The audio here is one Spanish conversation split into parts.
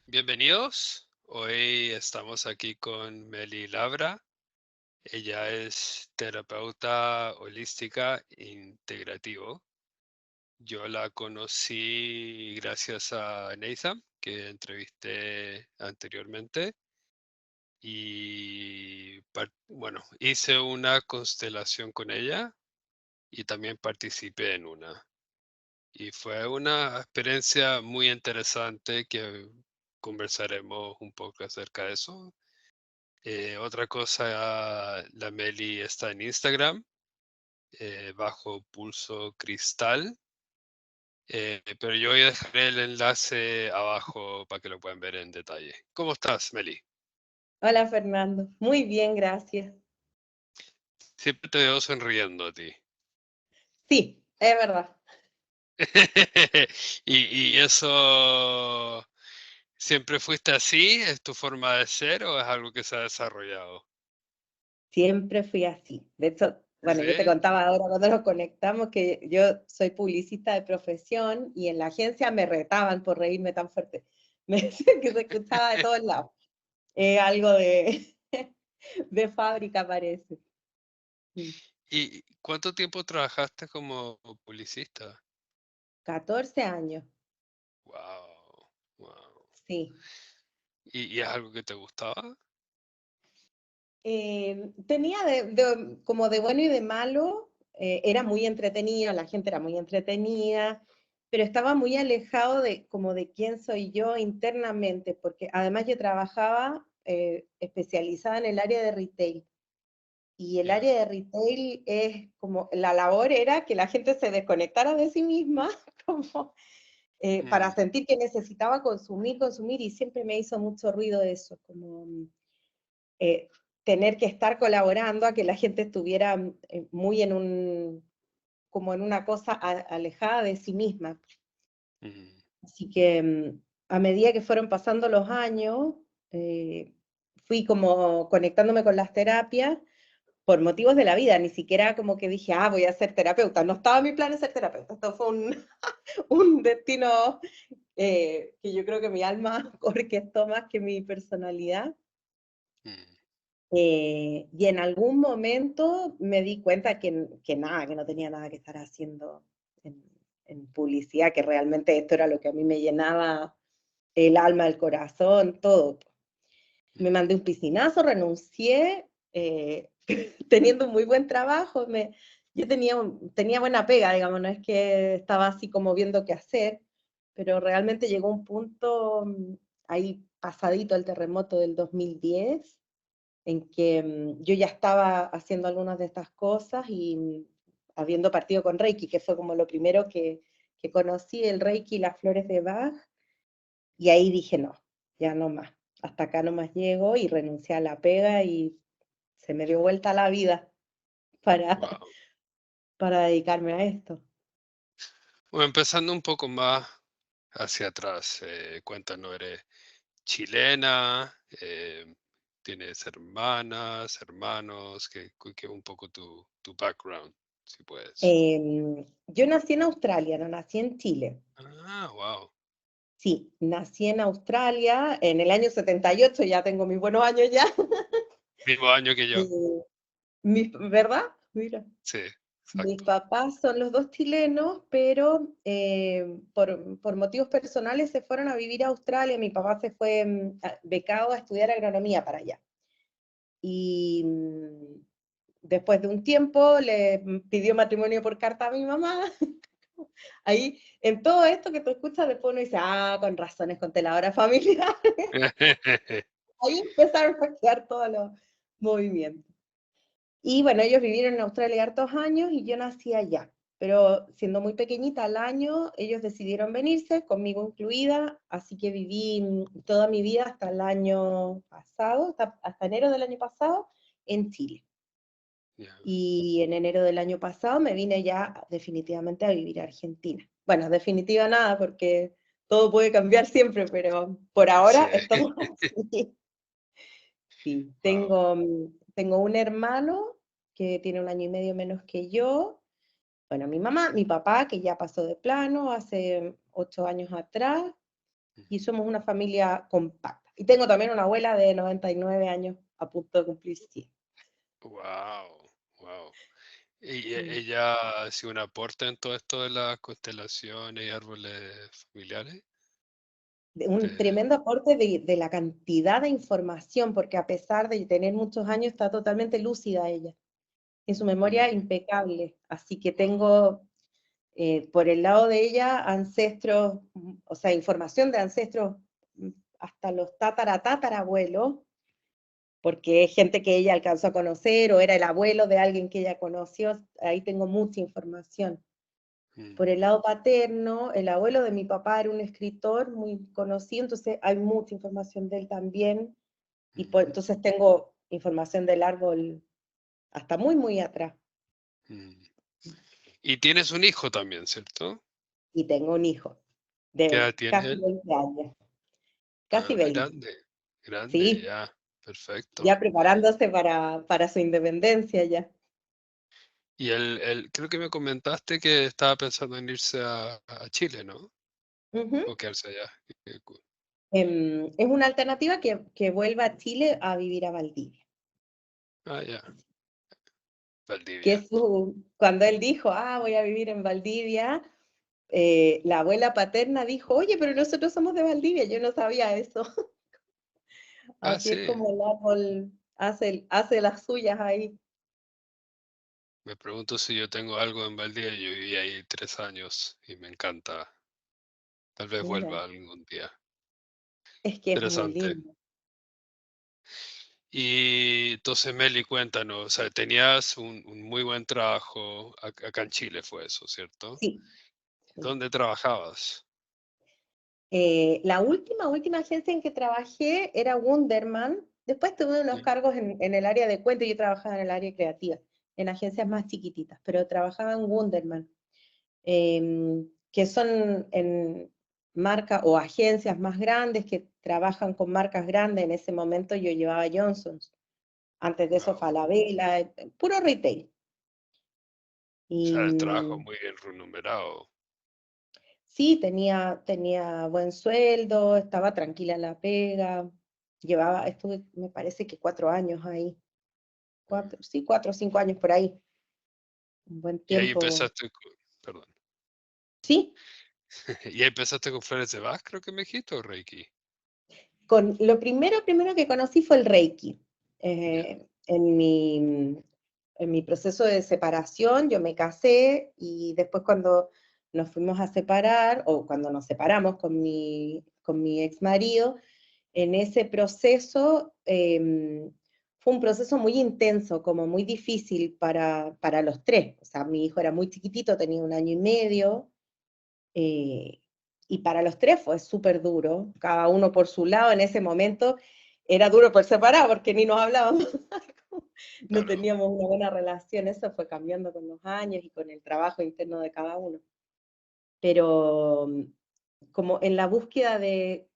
Bienvenidos. Hoy estamos aquí con Meli Labra. Ella es terapeuta holística integrativo. Yo la conocí gracias a Nathan, que entrevisté anteriormente, y bueno, hice una constelación con ella y también participé en una. Y fue una experiencia muy interesante que conversaremos un poco acerca de eso. Otra cosa, la Meli está en Instagram, bajo Pulso Cristal, pero yo voy a dejar el enlace abajo para que lo puedan ver en detalle. ¿Cómo estás, Meli? Hola Fernando, muy bien, gracias. Siempre te veo sonriendo a ti. Sí, es verdad. ¿Y eso siempre fuiste así? ¿Es tu forma de ser o es algo que se ha desarrollado? Siempre fui así. De hecho, bueno, yo te ¿Sí? contaba ahora cuando nos conectamos que yo soy publicista de profesión y en la agencia me retaban por reírme tan fuerte. Me decían que se escuchaba de todos lados. Algo de, de fábrica parece. Mm. ¿Y cuánto tiempo trabajaste como publicista? 14 años, Wow, wow. sí. ¿Y es algo que te gustaba? Tenía como de bueno y de malo, era muy entretenido, la gente era muy entretenida, pero estaba muy alejado de como de quién soy yo internamente, porque además yo trabajaba especializada en el área de retail, y el Ya. área de retail es como, la labor era que la gente se desconectara de sí misma, como, para Mm, sentir que necesitaba consumir, consumir, y siempre me hizo mucho ruido eso, como eh, tener que estar colaborando a que la gente estuviera muy en como en una cosa alejada de sí misma. mm, Así que a medida que fueron pasando los años, eh, fui como conectándome con las terapias por motivos de la vida, ni siquiera como que dije, voy a ser terapeuta, no estaba en mi plan de ser terapeuta, esto fue un destino que yo creo que mi alma orquestó más que mi personalidad. mm. Y en algún momento me di cuenta que nada, que no tenía nada que estar haciendo en, en publicidad, que realmente esto era lo que a mí me llenaba el alma, el corazón, todo. Me mandé un piscinazo, renuncié, teniendo un muy buen trabajo, yo tenía buena pega, digamos, no es que estaba así como viendo qué hacer, pero realmente llegó un punto ahí pasadito el terremoto del 2010 en que yo ya estaba haciendo algunas de estas cosas y habiendo partido con Reiki, que fue como lo primero que conocí, el Reiki y las flores de Bach, y ahí dije, no, ya no más, hasta acá no más llego y renuncié a la pega y se me dio vuelta la vida para, Wow. para dedicarme a esto. Bueno, empezando un poco más hacia atrás, cuéntanos, ¿eres chilena? ¿Tienes hermanas, hermanos? ¿Qué un poco tu background, si puedes? Yo nací en Australia, no nací en Chile. Ah, wow. Sí, nací en Australia en el año 78, ya tengo mis buenos años ya. Mismo año que yo. Eh, ¿Verdad? Mira. Sí, Mis exacto. papás son los dos chilenos, pero por motivos personales se fueron a vivir a Australia. Mi papá se fue becado a estudiar agronomía para allá. Y después de un tiempo le pidió matrimonio por carta a mi mamá. Ahí, en todo esto que tú escuchas, después uno dice, con razones, conté la hora familiar. Ahí empezaron a quedar todos los movimientos. Y bueno, ellos vivieron en Australia hartos años y yo nací allá. Pero siendo muy pequeñita al año, ellos decidieron venirse, conmigo incluida, así que viví toda mi vida hasta el año pasado, hasta enero del año pasado, en Chile. Ya. Y en enero del año pasado me vine ya definitivamente a vivir a Argentina. Bueno, definitiva nada, porque todo puede cambiar siempre, pero por Sí. ahora estamos así. Sí, Wow. tengo un hermano que tiene 1 año y medio menos que yo. Bueno, mi mamá, mi papá, que ya pasó de plano hace 8 años atrás, y somos una familia compacta. Y tengo también una abuela de 99 años a punto de cumplir 100. Wow, wow. ¿Y Sí. ella ha sido un aporte en todo esto de las constelaciones y árboles familiares? Un De, tremendo aporte de la cantidad de información, porque a pesar de tener muchos años, está totalmente lúcida ella. Y su memoria mm, impecable. Así que wow. tengo por el lado de ella ancestros, o sea, información de ancestros hasta los tatarabuelos, porque es gente que ella alcanzó a conocer o era el abuelo de alguien que ella conoció. Ahí tengo mucha información. Mm, Por el lado paterno, el abuelo de mi papá era un escritor muy conocido, entonces hay mucha información de él también, y mm, entonces tengo información del árbol hasta muy, muy atrás. mm. Y tienes un hijo también, ¿cierto? Y tengo un hijo ¿Qué de edad tiene casi él? 20 años, casi Ah, 20. grande, grande, Sí, ya, perfecto. ya preparándose para su independencia ya. Y creo que me comentaste que estaba pensando en irse a Chile, ¿no? Ujú. O quedarse allá. Es una alternativa que vuelva a Chile a vivir a Valdivia. Ah, ya, Que Valdivia. cuando él dijo, voy a vivir en Valdivia, la abuela paterna dijo, oye, pero nosotros somos de Valdivia, yo no sabía eso. Ah, Así es sí. como el árbol hace las suyas ahí. Me pregunto si yo tengo algo en Valdivia. Yo viví ahí 3 años y me encanta. Tal vez Mira, vuelva algún día. es que es muy Interesante. lindo. Y entonces, Meli, cuéntanos, o sea, tenías un muy buen trabajo, acá en Chile fue eso, ¿cierto? Sí, sí. ¿Dónde trabajabas? La última agencia en que trabajé era Wunderman. Después tuve unos Mm, cargos en el área de cuenta y yo trabajaba en el área creativa, en agencias más chiquititas, pero trabajaba en Wunderman, que son en marcas o agencias más grandes que trabajan con marcas grandes. En ese momento yo llevaba Johnson's, antes de eso wow. Falabella, puro retail. O Y sea, el trabajo muy bien remunerado. sí, tenía buen sueldo, estaba tranquila en la pega, estuve, me parece que 4 años ahí, Mm. sí, 4 o 5 años por ahí, un buen Y ahí tiempo. empezaste perdón. Sí, Y ahí empezaste con flores de Bach, creo que me dijiste, o Reiki. lo primero que conocí fue el Reiki. Ya. En mi proceso de separación, yo me casé y después cuando nos fuimos a separar, o cuando nos separamos con mi ex marido, en ese proceso fue un proceso muy intenso, como muy difícil para los tres. O sea, mi hijo era muy chiquitito, tenía 1 año y medio, eh, y para los tres fue súper duro, cada uno por su lado. En ese momento era duro por separado porque ni nos hablábamos, no Claro. teníamos una buena relación. Eso fue cambiando con los años y con el trabajo interno de cada uno. Pero como en la búsqueda de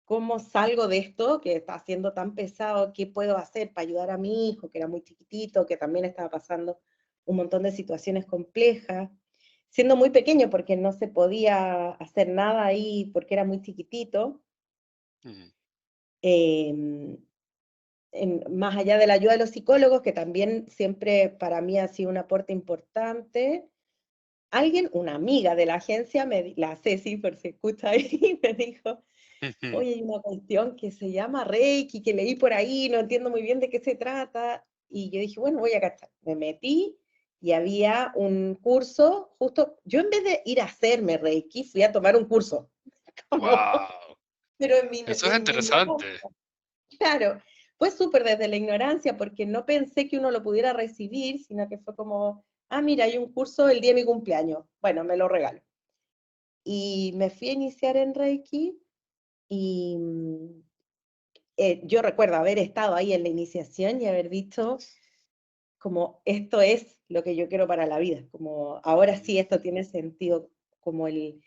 cómo salgo de esto que está siendo tan pesado, qué puedo hacer para ayudar a mi hijo, que era muy chiquitito, que también estaba pasando un montón de situaciones complejas, siendo muy pequeño porque no se podía hacer nada ahí porque era muy chiquitito. Mm, eh, Más allá de la ayuda de los psicólogos, que también siempre para mí ha sido un aporte importante, una amiga de la agencia, la Ceci, por si escucha ahí, me dijo, oye, hay una cuestión que se llama Reiki, que leí por ahí, no entiendo muy bien de qué se trata. Y yo dije, bueno, voy a cachar. Me metí y había un curso, justo, yo en vez de ir a hacerme Reiki, fui a tomar un curso. Como, wow. pero en mi, Eso es en mi interesante. ignorancia. Claro, fue súper desde la ignorancia, porque no pensé que uno lo pudiera recibir, sino que fue como, mira, hay un curso el día de mi cumpleaños. Bueno, me lo regalo. Y me fui a iniciar en Reiki y yo recuerdo haber estado ahí en la iniciación y haber dicho como esto es lo que yo quiero para la vida, como ahora Mm, sí esto tiene sentido, como el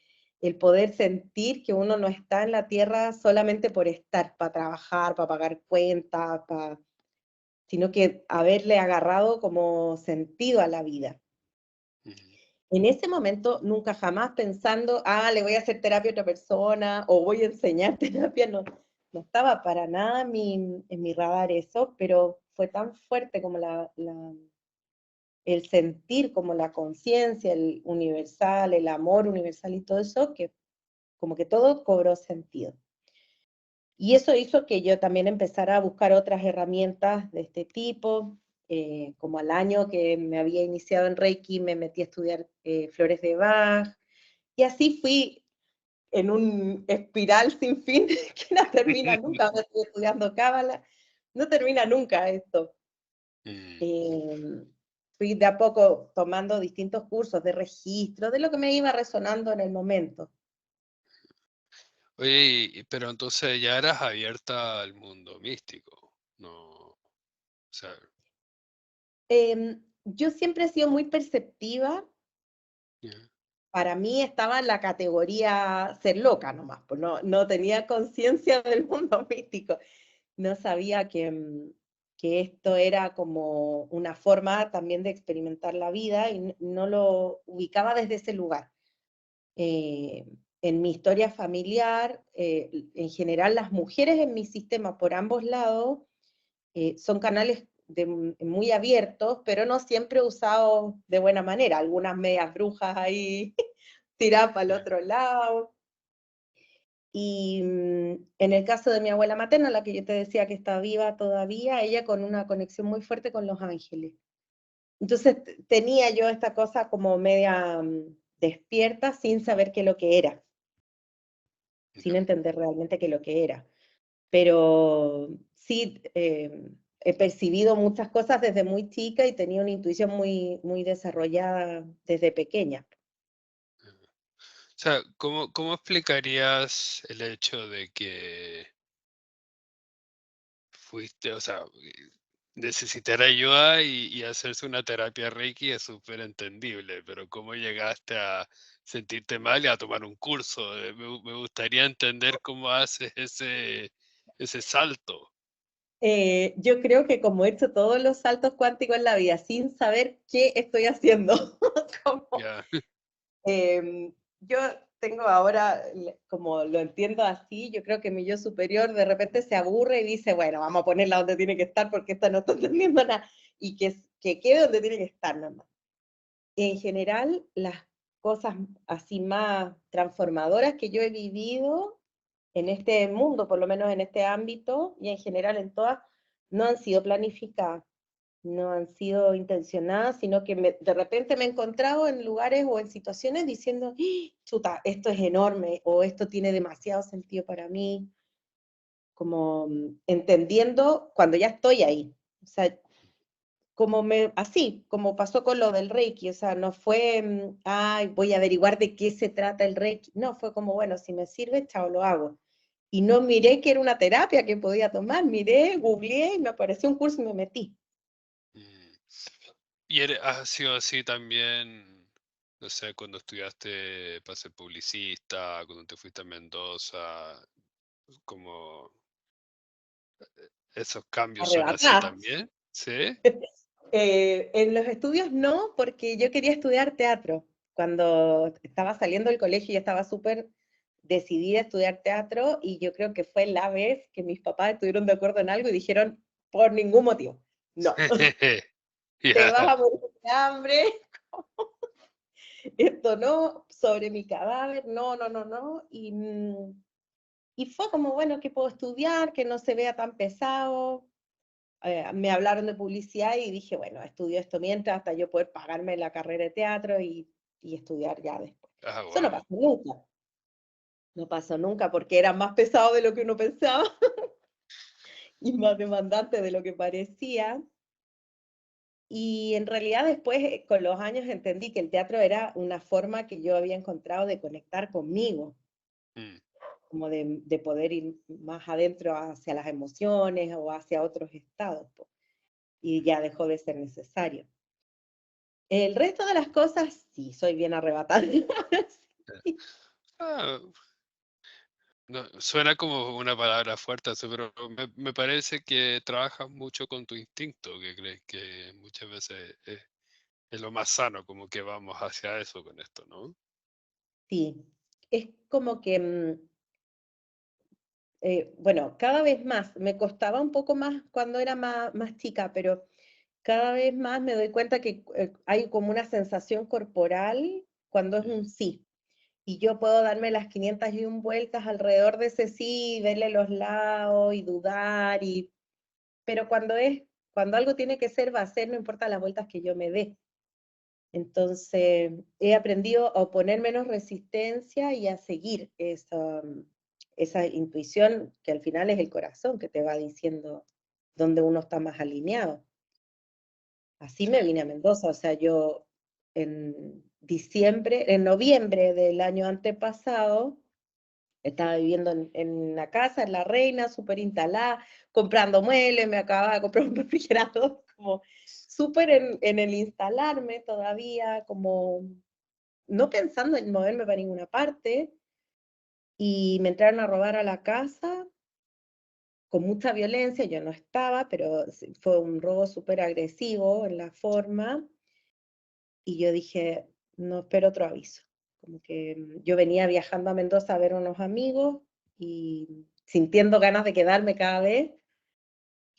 poder sentir que uno no está en la tierra solamente por estar, para trabajar, para pagar cuentas, sino que haberle agarrado como sentido a la vida. ujú, En ese momento, nunca jamás pensando, le voy a hacer terapia a otra persona o voy a enseñar terapia, no, no estaba para nada en mi radar eso, pero fue tan fuerte como el sentir, como la conciencia, el universal, el amor universal y todo eso, que como que todo cobró sentido. Y eso hizo que yo también empezara a buscar otras herramientas de este tipo. Como al año que me había iniciado en Reiki, me metí a estudiar flores de Bach. Y así fui en un espiral sin fin que no termina nunca. Ahora estoy estudiando Cábala. No termina nunca esto. mm. Eh, Fui de a poco tomando distintos cursos de registro, de lo que me iba resonando en el momento. Oye, pero entonces ya eras abierta al mundo místico, ¿no? O sea, Yo siempre he sido muy perceptiva. ya, Para mí estaba en la categoría ser loca nomás, pues no, no tenía conciencia del mundo místico. No sabía que esto era como una forma también de experimentar la vida y no lo ubicaba desde ese lugar. Eh, en mi historia familiar, en general las mujeres en mi sistema por ambos lados son canales muy abiertos, pero no siempre usados de buena manera. Algunas medias brujas ahí tiradas para el ya, otro lado. Y en el caso de mi abuela materna, la que yo te decía que está viva todavía, ella con una conexión muy fuerte con los ángeles. Entonces tenía yo esta cosa como media despierta sin saber qué es lo que era, sin ya. entender realmente qué es lo que era. Pero sí, he percibido muchas cosas desde muy chica y tenía una intuición muy, muy desarrollada desde pequeña. O sea, ¿cómo explicarías el hecho de que fuiste, o sea, necesitar ayuda y hacerse una terapia Reiki es súper entendible, pero cómo llegaste a sentirte mal y a tomar un curso? Me gustaría entender cómo haces ese salto. Yo creo que como he hecho todos los saltos cuánticos en la vida sin saber qué estoy haciendo, como, Ya. yo tengo ahora, como lo entiendo así, yo creo que mi yo superior de repente se aburre y dice, bueno, vamos a ponerla donde tiene que estar porque esta no está entendiendo nada, y que quede donde tiene que estar nomás. En general, las cosas así más transformadoras que yo he vivido en este mundo, por lo menos en este ámbito, y en general en todas, no han sido planificadas, no han sido intencionadas, sino que de repente me he encontrado en lugares o en situaciones diciendo, ¡Ah, chuta, esto es enorme, o esto tiene demasiado sentido para mí, como entendiendo cuando ya estoy ahí. O sea, así, como pasó con lo del Reiki, o sea, no fue, ay, voy a averiguar de qué se trata el Reiki, no, fue como, bueno, si me sirve, chao, lo hago. Y no miré que era una terapia que podía tomar, miré, googleé y me apareció un curso y me metí. Mm. ¿Y has sido así también, no sé, cuando estudiaste para ser publicista, cuando te fuiste a Mendoza, como esos cambios son así Arrebatada. también? ¿Sí? En los estudios no, porque yo quería estudiar teatro. Cuando estaba saliendo del colegio, yo estaba súper decidida a estudiar teatro y yo creo que fue la vez que mis papás estuvieron de acuerdo en algo y dijeron, por ningún motivo, no, te vas Ya. a morir de hambre, esto no, sobre mi cadáver, no, no, no, no. Y fue como, bueno, que puedo estudiar, que no se vea tan pesado. Me hablaron de publicidad y dije, bueno, estudio esto mientras hasta yo poder pagarme la carrera de teatro y estudiar ya después. Ah, Eso no wow. pasó nunca, no pasó nunca porque era más pesado de lo que uno pensaba y más demandante de lo que parecía. Y en realidad después, con los años, entendí que el teatro era una forma que yo había encontrado de conectar conmigo, Mm, como de poder ir más adentro hacia las emociones o hacia otros estados, po, y ya dejó de ser necesario. El resto de las cosas, sí, soy bien arrebatada. ya. Sí. Ah, no, suena como una palabra fuerte, así, pero me parece que trabajas mucho con tu instinto, que crees que muchas veces es lo más sano, como que vamos hacia eso con esto, ¿no? Sí, es como que, bueno, cada vez más, me costaba un poco más cuando era más chica, pero cada vez más me doy cuenta que hay como una sensación corporal cuando es un Mm, sí. Y yo puedo darme las 501 vueltas alrededor de ese sí, y verle los lados y dudar, pero cuando algo tiene que ser, va a ser, no importa las vueltas que yo me dé. Entonces, he aprendido a oponer menos resistencia y a seguir esa intuición que al final es el corazón que te va diciendo dónde uno está más alineado. Así sí. me vine a Mendoza, o sea, yo en noviembre del año antepasado, estaba viviendo en la casa, en La Reina, súper instalada, comprando muebles, me acababa de comprar un refrigerador, como súper en el instalarme todavía, como no pensando en moverme para ninguna parte, y me entraron a robar a la casa con mucha violencia, yo no estaba, pero fue un robo súper agresivo en la forma, y yo dije, no espero otro aviso. Como que yo venía viajando a Mendoza a ver unos amigos y sintiendo ganas de quedarme cada vez,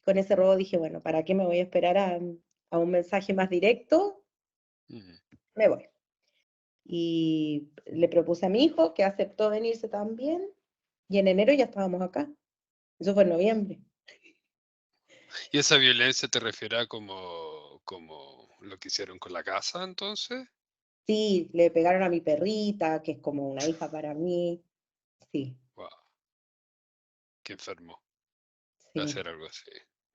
con ese robo dije, bueno, ¿para qué me voy a esperar a un mensaje más directo? Mm. Me voy. Y le propuse a mi hijo que aceptó venirse también, y en enero ya estábamos acá. Eso fue en noviembre. ¿Y esa violencia te refiere a como lo que hicieron con la casa, entonces? Sí, le pegaron a mi perrita, que es como una hija para mí. Sí, Wow, qué enfermo de sí. hacer algo así.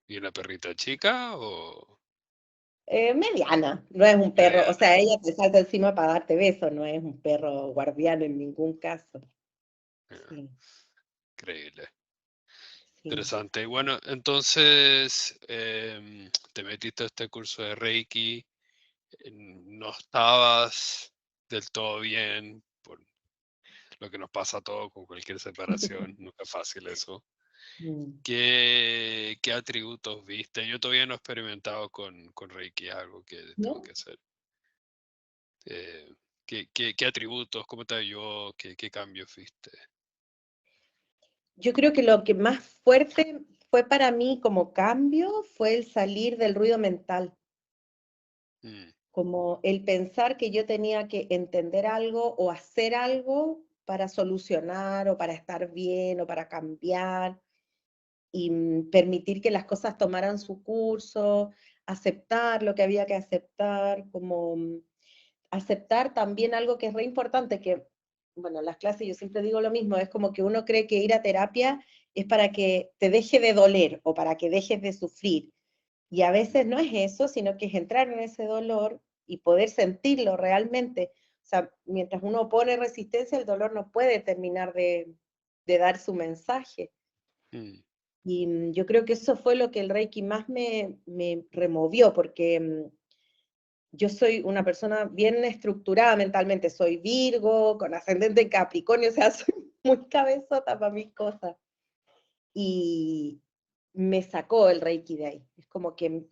¿Y una perrita chica o Mediana, no es un perro, o mediana? sea, ella te salta encima para darte besos, no es un perro guardián en ningún caso. Ah, Sí, increíble. sí. Interesante. Y bueno, entonces te metiste a este curso de Reiki, no estabas del todo bien por lo que nos pasa a todos con cualquier separación, nunca es fácil eso. Mm. ¿Qué atributos viste? Yo todavía no he experimentado con Reiki, es algo que tengo ¿No? que hacer. ¿Qué atributos, cómo te ayudó, qué cambios viste? Yo creo que lo que más fuerte fue para mí como cambio fue el salir del ruido mental, Mm, como el pensar que yo tenía que entender algo o hacer algo para solucionar o para estar bien o para cambiar y permitir que las cosas tomaran su curso, aceptar lo que había que aceptar, como aceptar también algo que es re importante, que, bueno, en las clases yo siempre digo lo mismo, es como que uno cree que ir a terapia es para que te deje de doler o para que dejes de sufrir. Y a mm, veces no es eso, sino que es entrar en ese dolor y poder sentirlo realmente. O sea, mientras uno pone resistencia, el dolor no puede terminar de dar su mensaje. mm, Y yo creo que eso fue lo que el Reiki más me removió, porque yo soy una persona bien estructurada mentalmente, soy Virgo, con ascendente en Capricornio, o sea, soy muy cabezota para mis cosas. Y me sacó el Reiki de ahí. Es como que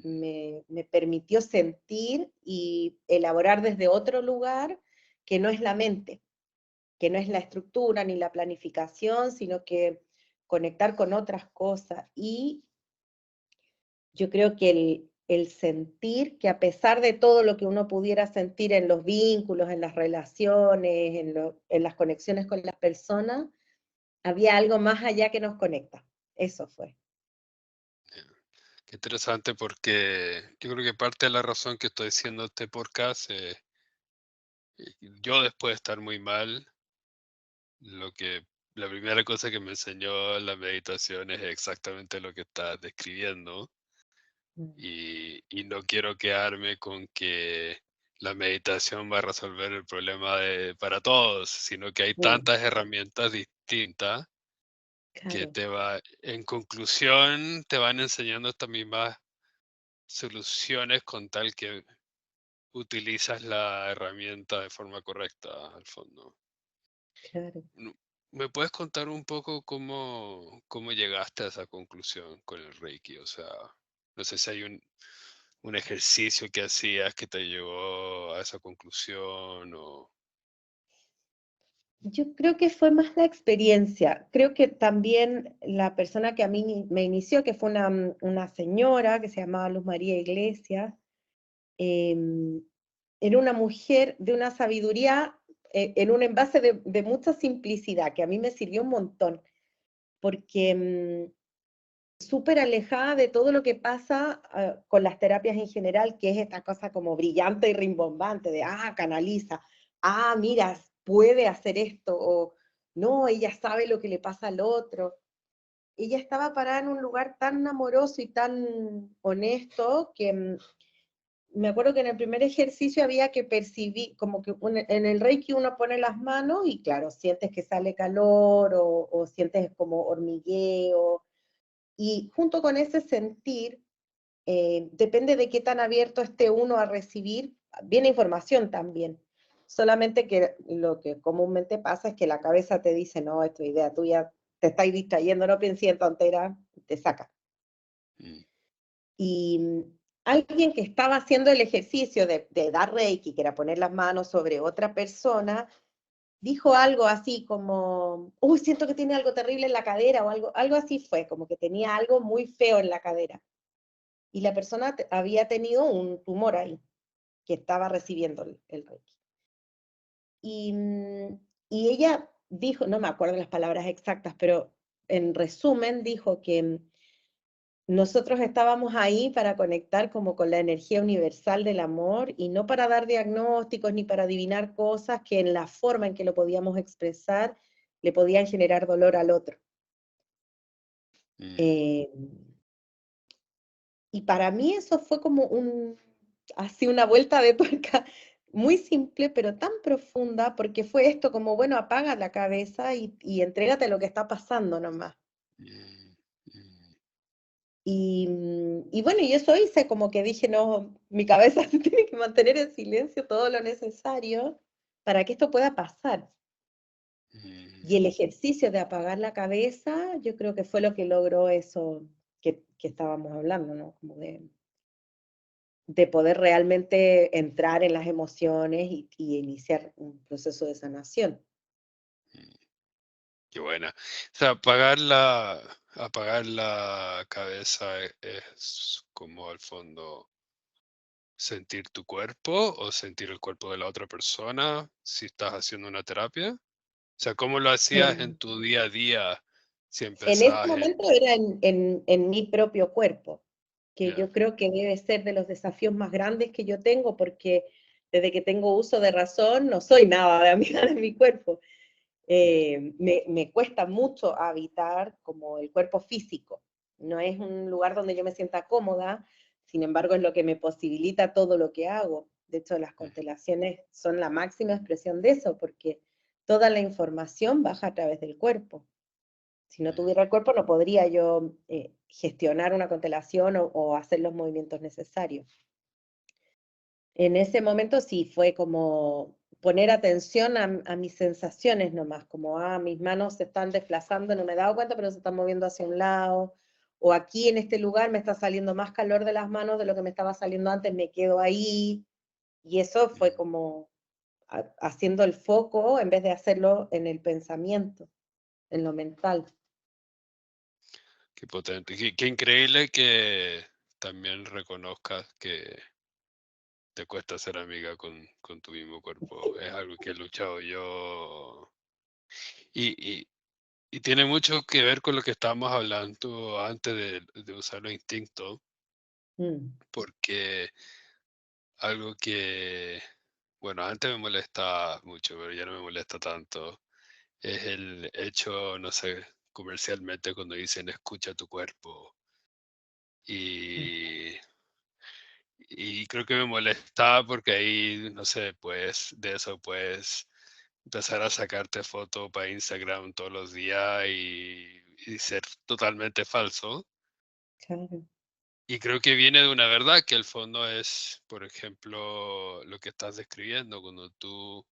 me permitió sentir y elaborar desde otro lugar que no es la mente, que no es la estructura ni la planificación, sino que conectar con otras cosas. Y yo creo que el sentir que a pesar de todo lo que uno pudiera sentir en los vínculos, en las relaciones, en las conexiones con las personas, había algo más allá que nos conecta. Eso fue. ya. Qué interesante porque yo creo que parte de la razón que estoy haciendo este podcast, yo después de estar muy mal, lo que la primera cosa que me enseñó la meditación es exactamente lo que estás describiendo Mm. y no quiero quedarme con que la meditación va a resolver el problema para todos, sino que hay Mm, tantas herramientas distintas que claro, en conclusión, te van enseñando estas mismas soluciones con tal que utilizas la herramienta de forma correcta, al fondo. claro. Nu- ¿Me puedes contar un poco cómo llegaste a esa conclusión con el Reiki? O sea, no sé si hay un ejercicio que hacías que te llevó a esa conclusión o... Yo creo que fue más la experiencia. Creo que también la persona que a mí me inició, que fue una señora que se llamaba Luz María Iglesias, em, era una mujer de una sabiduría en un envase de mucha simplicidad, que a mí me sirvió un montón, porque súper alejada de todo lo que pasa con las terapias en general, que es esta cosa como brillante y rimbombante, de, canaliza, mira, puede hacer esto, o no, ella sabe lo que le pasa al otro. Ella estaba parada en un lugar tan amoroso y tan honesto que me acuerdo que en el primer ejercicio había que percibir, como que en el Reiki uno pone las manos y claro, sientes que sale calor o sientes como hormigueo, y junto con ese sentir, depende de qué tan abierto esté uno a recibir, viene información también. Solamente que lo que comúnmente pasa es que la cabeza te dice, no, esta idea tuya, te estáis distrayendo, no pienses en tonteras, te saca. Mm, Y alguien que estaba haciendo el ejercicio de dar Reiki, que era poner las manos sobre otra persona, dijo algo así como, uy, siento que tiene algo terrible en la cadera o algo así fue, como que tenía algo muy feo en la cadera. Y la persona había tenido un tumor ahí, que estaba recibiendo el Reiki. Y, y ella dijo, no me acuerdo las palabras exactas, pero en resumen dijo que nosotros estábamos ahí para conectar como con la energía universal del amor y no para dar diagnósticos ni para adivinar cosas que en la forma en que lo podíamos expresar le podían generar dolor al otro. mm, Eh, y para mí eso fue como así una vuelta de tuerca muy simple, pero tan profunda, porque fue esto como, bueno, apaga la cabeza y entrégate a lo que está pasando nomás. mm, mm, Y bueno, y eso hice, como que dije, no, mi cabeza se tiene que mantener en silencio todo lo necesario para que esto pueda pasar. Y mm. el ejercicio de apagar la cabeza, yo creo que fue lo que logró eso que estábamos hablando, ¿no? Como de poder realmente entrar en las emociones y iniciar un proceso de sanación. Qué buena. O sea, apagar la cabeza es como al fondo sentir tu cuerpo o sentir el cuerpo de la otra persona si estás haciendo una terapia. O sea, ¿cómo lo hacías en En, tu día a día si en ese empezabas en... momento era en mi propio cuerpo, que Ya, yo creo que debe ser de los desafíos más grandes que yo tengo, porque desde que tengo uso de razón no soy nada de amiga de mi cuerpo. mm, Me cuesta mucho habitar como el cuerpo físico. No es un lugar donde yo me sienta cómoda, sin embargo es lo que me posibilita todo lo que hago. De hecho, las mm, constelaciones son la máxima expresión de eso, porque toda la información baja a través del cuerpo. Si no mm, tuviera el cuerpo, no podría yo gestionar una constelación o hacer los movimientos necesarios. En ese momento sí fue como poner atención a mis sensaciones nomás, como, mis manos se están desplazando, no me he dado cuenta, pero se están moviendo hacia un lado, o aquí en este lugar me está saliendo más calor de las manos de lo que me estaba saliendo antes, me quedo ahí, y eso fue mm. como haciendo el foco en vez de hacerlo en el pensamiento, en lo mental. Qué potente. Qué increíble que también reconozcas que te cuesta ser amiga con tu mismo cuerpo. Es algo que he luchado yo. Y, y, y tiene mucho que ver con lo que estábamos hablando antes de usar los instintos, Mm, porque algo que, bueno, antes me molestaba mucho, pero ya no me molesta tanto, es el hecho, no sé, comercialmente cuando dicen escucha tu cuerpo. mm, Y creo que me molestaba porque ahí, no sé, pues de eso puedes empezar a sacarte fotos para Instagram todos los días y ser totalmente falso. claro. Y creo que viene de una verdad que el fondo es, por ejemplo, lo que estás describiendo, cuando tú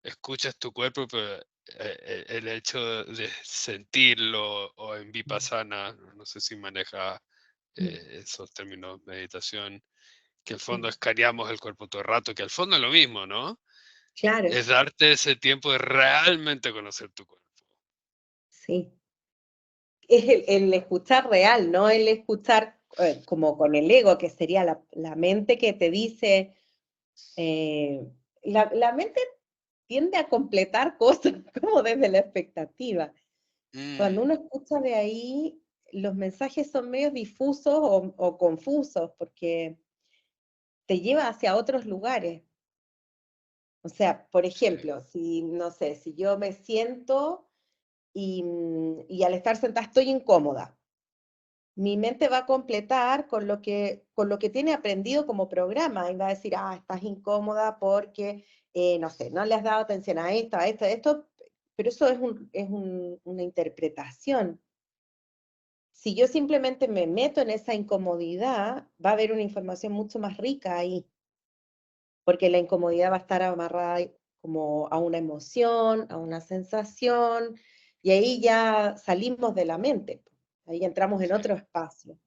escuchas tu cuerpo, pero el hecho de sentirlo, o en Vipassana, no sé si maneja esos términos de meditación, que al fondo escaneamos el cuerpo todo el rato, que al fondo es lo mismo, ¿no? Claro, Es darte ese tiempo de realmente conocer tu cuerpo. sí. Es el escuchar real, no el escuchar como con el ego, que sería la mente que te dice, eh, la mente tiende a completar cosas como desde la expectativa. Cuando Mm, uno escucha de ahí, los mensajes son medio difusos o confusos, porque te lleva hacia otros lugares. O sea, por sí, ejemplo, si, no sé, si yo me siento y al estar sentada estoy incómoda, mi mente va a completar con lo que tiene aprendido como programa y va a decir, ah, estás incómoda porque, no sé, no le has dado atención a esto, pero eso es, una interpretación. Si yo simplemente me meto en esa incomodidad, va a haber una información mucho más rica ahí, porque la incomodidad va a estar amarrada como a una emoción, a una sensación, y ahí ya salimos de la mente, ahí entramos en sí, otro espacio.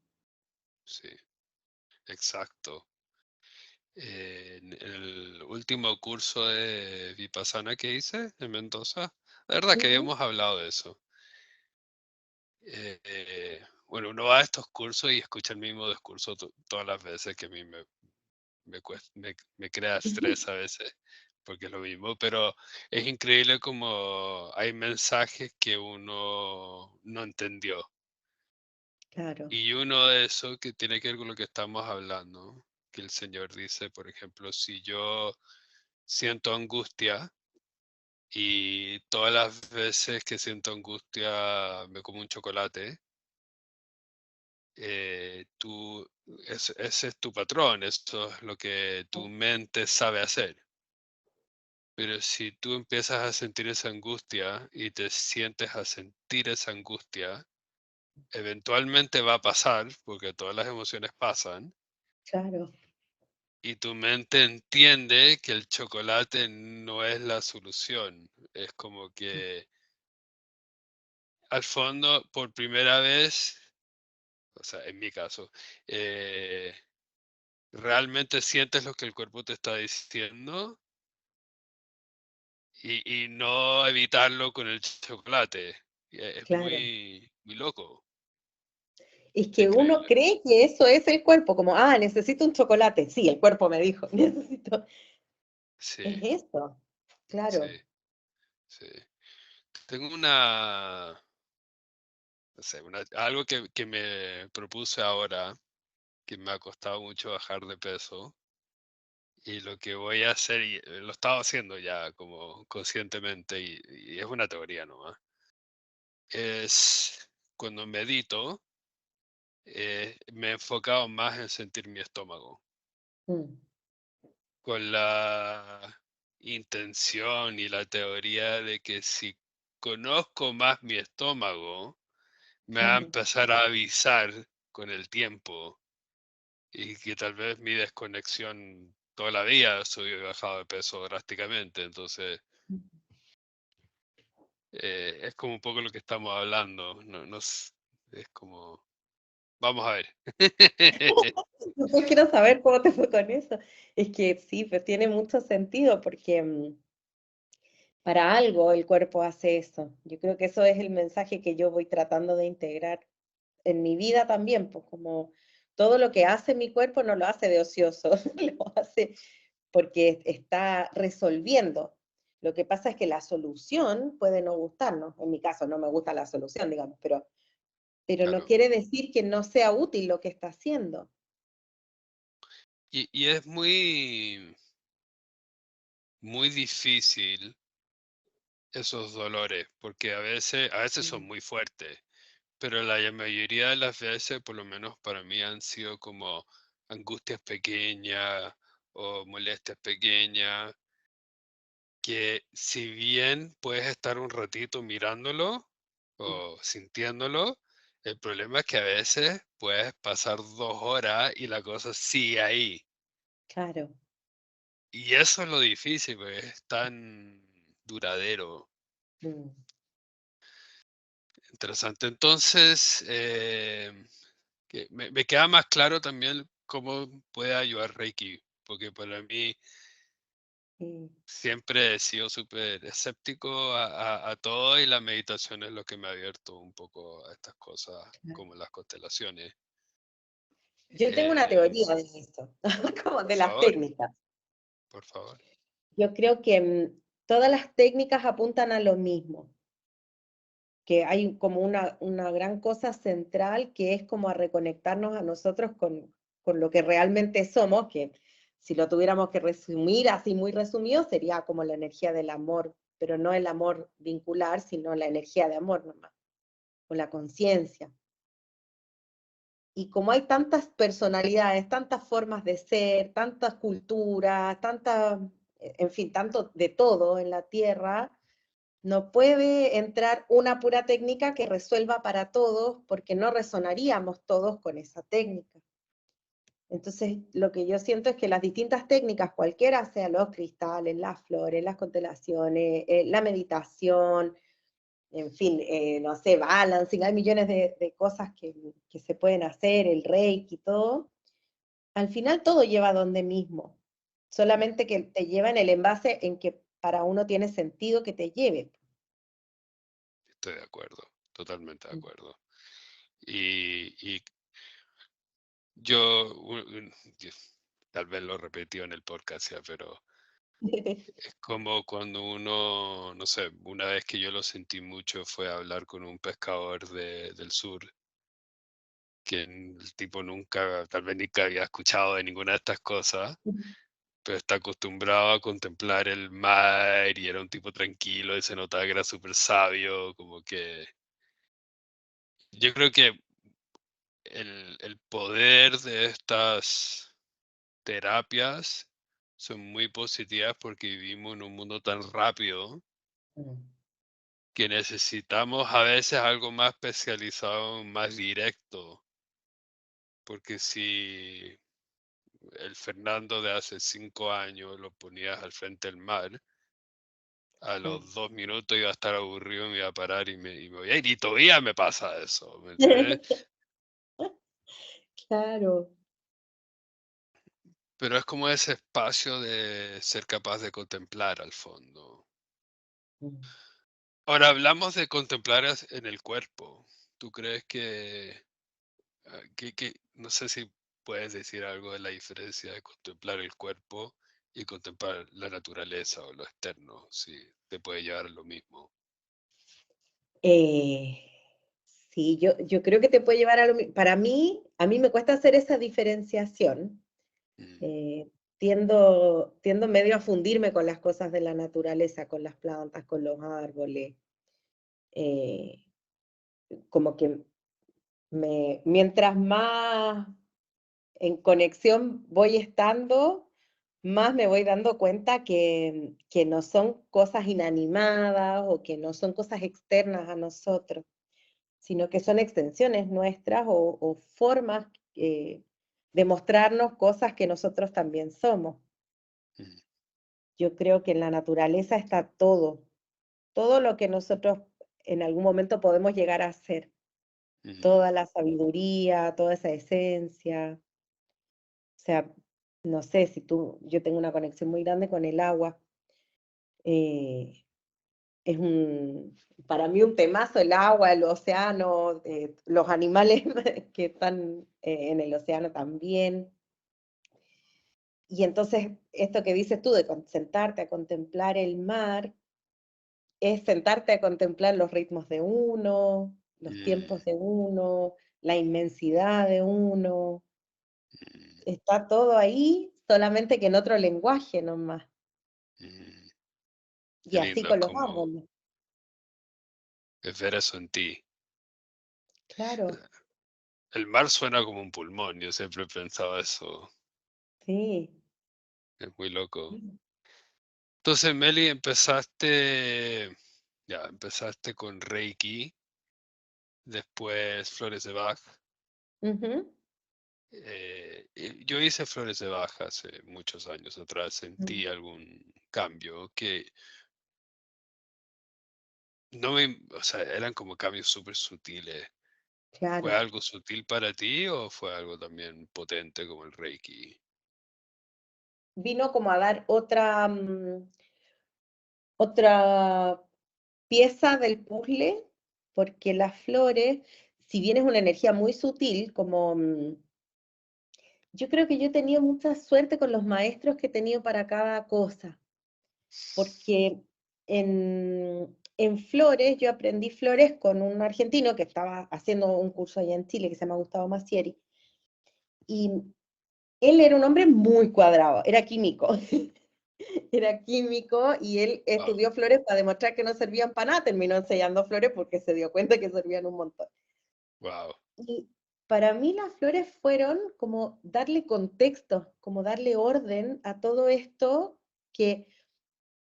sí, exacto. En el último curso de Vipassana que hice en Mendoza, la verdad que Ujú. habíamos hablado de eso. Bueno, uno va a estos cursos y escucha el mismo discurso todas las veces, que a mí me crea estrés a veces, porque es lo mismo, pero es increíble como hay mensajes que uno no entendió. Claro, Y uno de esos que tiene que ver con lo que estamos hablando, que el Señor dice, por ejemplo, si yo siento angustia, y todas las veces que siento angustia me como un chocolate, ese es tu patrón, eso es lo que tu mente sabe hacer. Pero si tú empiezas a sentir esa angustia y te sientes a sentir esa angustia, eventualmente va a pasar, porque todas las emociones pasan, claro, y tu mente entiende que el chocolate no es la solución. Es como que al fondo, por primera vez, o sea, en mi caso, eh, realmente sientes lo que el cuerpo te está diciendo, y no evitarlo con el chocolate. Es claro. muy loco, Es está que uno increíble. cree que eso es el cuerpo, como, ah, necesito un chocolate. Sí, el cuerpo me dijo, necesito. Sí, Es eso, sí, claro. sí. Tengo una, no sé, algo que me propuse ahora, que me ha costado mucho bajar de peso, y lo que voy a hacer, y lo estaba haciendo ya como conscientemente, y es una teoría nomás, es cuando medito, me he enfocado más en sentir mi estómago, Mm, con la intención y la teoría de que si conozco más mi estómago, me va a claro. empezar a avisar con el tiempo, y que tal vez mi desconexión toda la vida subí y bajado de peso drásticamente. Entonces, es como un poco lo que estamos hablando. No, es como, vamos a ver. Yo quiero saber cómo te fue con eso. Es que sí, pues tiene mucho sentido porque para algo el cuerpo hace eso. Yo creo que eso es el mensaje que yo voy tratando de integrar en mi vida también, pues como todo lo que hace mi cuerpo no lo hace de ocioso, lo hace porque está resolviendo. Lo que pasa es que la solución puede no gustarnos. En mi caso no me gusta la solución, digamos, pero no Claro. quiere decir que no sea útil lo que está haciendo. Y es muy difícil esos dolores, porque a veces son Mm, muy fuertes, pero la mayoría de las veces, por lo menos para mí, han sido como angustias pequeñas o molestias pequeñas, que si bien puedes estar un ratito mirándolo mm, o sintiéndolo, el problema es que a veces puedes pasar 2 horas y la cosa sigue ahí. claro, Y eso es lo difícil, porque es tan duradero. Mm. Interesante. Entonces, que me queda más claro también cómo puede ayudar Reiki, porque para mí Sí, siempre he sido súper escéptico a todo y la meditación es lo que me ha abierto un poco a estas cosas claro. como las constelaciones. Yo tengo una Eh, teoría de eso, como por de las favor, técnicas. por favor. Yo creo que todas las técnicas apuntan a lo mismo, que hay como una gran cosa central que es como a reconectarnos a nosotros con lo que realmente somos, que si lo tuviéramos que resumir así muy resumido, sería como la energía del amor, pero no el amor vincular, sino la energía de amor nomás, o la conciencia. Y como hay tantas personalidades, tantas formas de ser, tantas culturas, tantas, en fin, tanto de todo en la Tierra, no puede entrar una pura técnica que resuelva para todos, porque no resonaríamos todos con esa técnica. Entonces, lo que yo siento es que las distintas técnicas, cualquiera sea los cristales, las flores, las constelaciones, la meditación, en fin, no sé, balancing, hay millones de cosas que se pueden hacer, el reiki y todo. Al final todo lleva a donde mismo, solamente que te lleva en el envase en que para uno tiene sentido que te lleve. Estoy de acuerdo, totalmente de acuerdo. Y yo, tal vez lo repetí en el podcast ya, pero es como cuando uno, no sé, una vez que yo lo sentí mucho fue hablar con un pescador del sur, que el tipo nunca, tal vez nunca había escuchado de ninguna de estas cosas, pero está acostumbrado a contemplar el mar y era un tipo tranquilo y se notaba que era súper sabio, como que yo creo que el poder de estas terapias son muy positivas porque vivimos en un mundo tan rápido que necesitamos a veces algo más especializado, más directo, porque si el Fernando de hace 5 años lo ponías al frente del mar, a los 2 minutos iba a estar aburrido, me iba a parar y me voy a ir, y todavía me pasa eso, ¿me entiendes? Claro. Pero es como ese espacio de ser capaz de contemplar al fondo. Ahora hablamos de contemplar en el cuerpo. ¿Tú crees no sé si puedes decir algo de la diferencia de contemplar el cuerpo y contemplar la naturaleza o lo externo, si te puede llevar a lo mismo? Eh, sí, yo creo que te puede llevar a lo mismo. Para mí, a mí me cuesta hacer esa diferenciación. Mm, Eh, tiendo medio a fundirme con las cosas de la naturaleza, con las plantas, con los árboles. eh, Como que mientras más en conexión voy estando, más me voy dando cuenta que no son cosas inanimadas o que no son cosas externas a nosotros, sino que son extensiones nuestras o formas de mostrarnos cosas que nosotros también somos. mm, Yo creo que en la naturaleza está todo, todo lo que nosotros en algún momento podemos llegar a ser, mm, toda la sabiduría, toda esa esencia. O sea, no sé si yo tengo una conexión muy grande con el agua. eh, es para mí un temazo el agua, el océano, los animales que están en el océano también. Y entonces, esto que dices tú de sentarte a contemplar el mar, es sentarte a contemplar los ritmos de uno, los mm, tiempos de uno, la inmensidad de uno. mm, Está todo ahí, solamente que en otro lenguaje nomás. mm. Y Qué así lindo, es con los como árboles. es ver eso en ti. Claro, El mar suena como un pulmón, yo siempre he pensado eso, sí. es muy loco. Sí. Entonces, Meli, empezaste con Reiki, después Flores de Bach. Ujú, Y yo hice Flores de Bach hace muchos años atrás, mm. sentí algún cambio que no me, o sea, eran como cambios súper sutiles. ¿Fue Claro. algo sutil para ti o fue algo también potente como el Reiki? Vino como a dar otra pieza del puzzle, porque las flores, si bien es una energía muy sutil, como yo creo que yo he tenido mucha suerte con los maestros que he tenido para cada cosa, porque en flores, yo aprendí flores con un argentino que estaba haciendo un curso allá en Chile que se llama Gustavo Massieri, y él era un hombre muy cuadrado, era químico. Era químico y él Wow, estudió flores para demostrar que no servían para nada, terminó enseñando flores porque se dio cuenta que servían un montón. wow. Y para mí las flores fueron como darle contexto, como darle orden a todo esto, que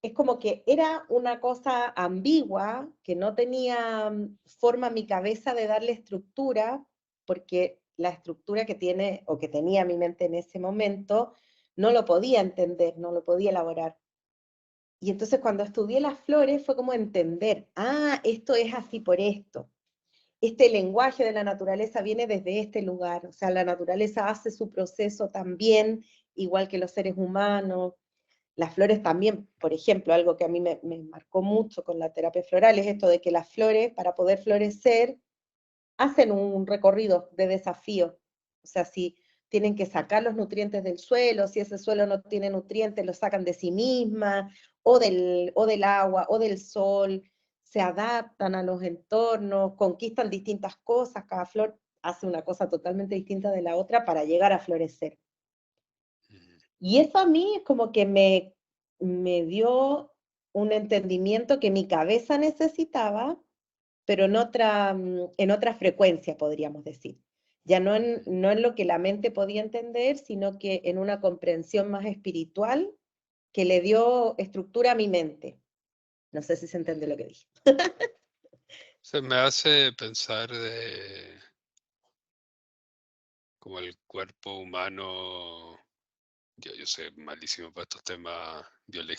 es como que era una cosa ambigua, que no tenía forma mi cabeza de darle estructura, porque la estructura que tiene o que tenía mi mente en ese momento no lo podía entender, no lo podía elaborar. Y entonces cuando estudié las flores fue como entender, esto es así por esto. Este lenguaje de la naturaleza viene desde este lugar, o sea, la naturaleza hace su proceso también, igual que los seres humanos. Las flores también, por ejemplo, algo que a mí me marcó mucho con la terapia floral es esto de que las flores, para poder florecer, hacen un recorrido de desafío. O sea, si tienen que sacar los nutrientes del suelo, si ese suelo no tiene nutrientes, los sacan de sí misma, o del agua, o del sol, se adaptan a los entornos, conquistan distintas cosas, cada flor hace una cosa totalmente distinta de la otra para llegar a florecer. Ujú. Y eso a mí es como que me dio un entendimiento que mi cabeza necesitaba, pero en otra frecuencia, podríamos decir. Ya no en lo que la mente podía entender, sino que en una comprensión más espiritual que le dio estructura a mi mente. No sé si se entiende lo que dije. Se me hace pensar de como el cuerpo humano. Yo soy malísimo para estos temas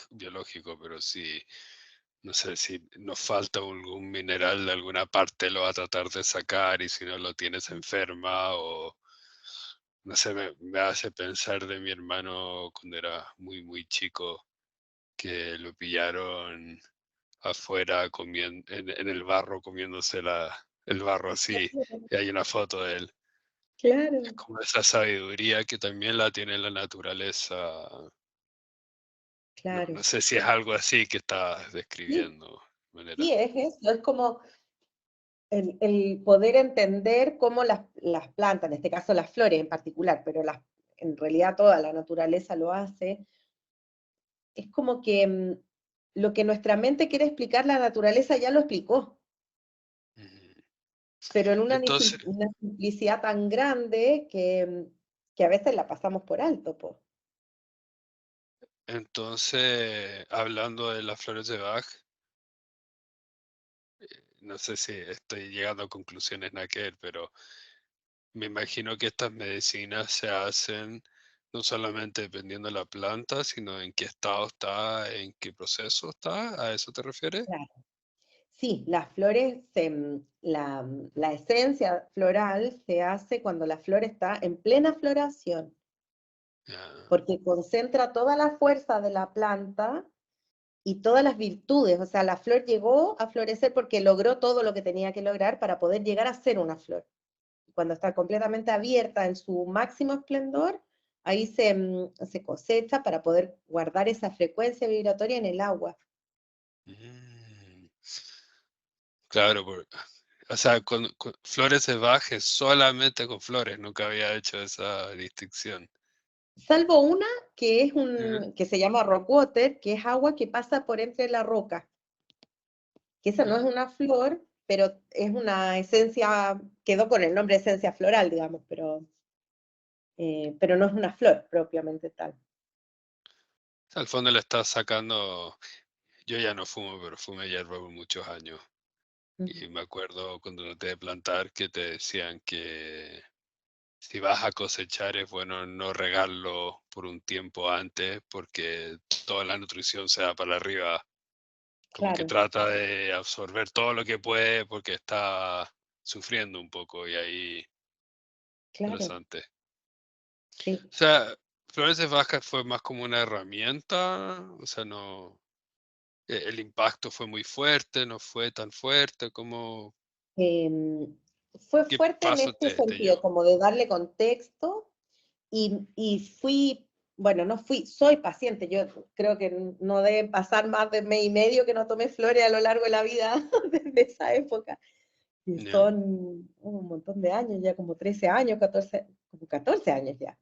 biológicos, pero sí, no sé si nos falta algún mineral de alguna parte, lo va a tratar de sacar y si no lo tienes enferma o no sé, me hace pensar de mi hermano cuando era muy, muy chico, que lo pillaron afuera comiendo, en el barro comiéndose el barro así, y hay una foto de él. Es Claro, como esa sabiduría que también la tiene la naturaleza. No claro. sé si es algo así que estás Sí, describiendo, de manera. sí, es eso. Es como el poder entender cómo las plantas, en este caso las flores en particular, pero en realidad toda la naturaleza lo hace, es como que lo que nuestra mente quiere explicar, la naturaleza ya lo explicó, Ujú. pero en Entonces una simplicidad tan grande que a veces la pasamos por alto, po. hablando de las flores de Bach, no sé si estoy llegando a conclusiones nada que ver, pero me imagino que estas medicinas se hacen no solamente dependiendo de la planta, sino en qué estado está, en qué proceso está, ¿a eso te refieres? Claro. Sí, las flores, la esencia floral se hace cuando la flor está en plena floración, Ya. porque concentra toda la fuerza de la planta y todas las virtudes. O sea, la flor llegó a florecer porque logró todo lo que tenía que lograr para poder llegar a ser una flor. Cuando está completamente abierta en su máximo esplendor, ahí se cosecha para poder guardar esa frecuencia vibratoria en el agua. Mm. Claro, o sea, con flores de Bach es solamente con flores, nunca había hecho esa distinción. Salvo una Ajá. que se llama rock water, que es agua que pasa por entre la roca, que esa no es Ah, una flor, pero es una esencia, quedó con el nombre de esencia floral, digamos, pero no es una flor propiamente tal. al fondo le estás sacando. Yo ya no fumo, pero fumé hierba por muchos años. Ujú. Y me acuerdo cuando traté de plantar que te decían que si vas a cosechar es bueno no regarlo por un tiempo antes porque toda la nutrición se va para arriba. como que claro, trata de absorber todo lo que puede porque está sufriendo un poco y ahí, claro, interesante. sí. O sea, Flores de Bach fue más como una herramienta, o sea, no, el impacto fue muy fuerte, no fue tan fuerte, como, Em, Fue ¿qué fuerte en paso este te sentido, llevó? como de darle contexto y fui, bueno, no fui, soy paciente, yo creo que no debe pasar más de mes y medio que no tomé flores a lo largo de la vida desde esa época, y Ya, son un montón de años, ya como 13 años, 14, como 14 años ya,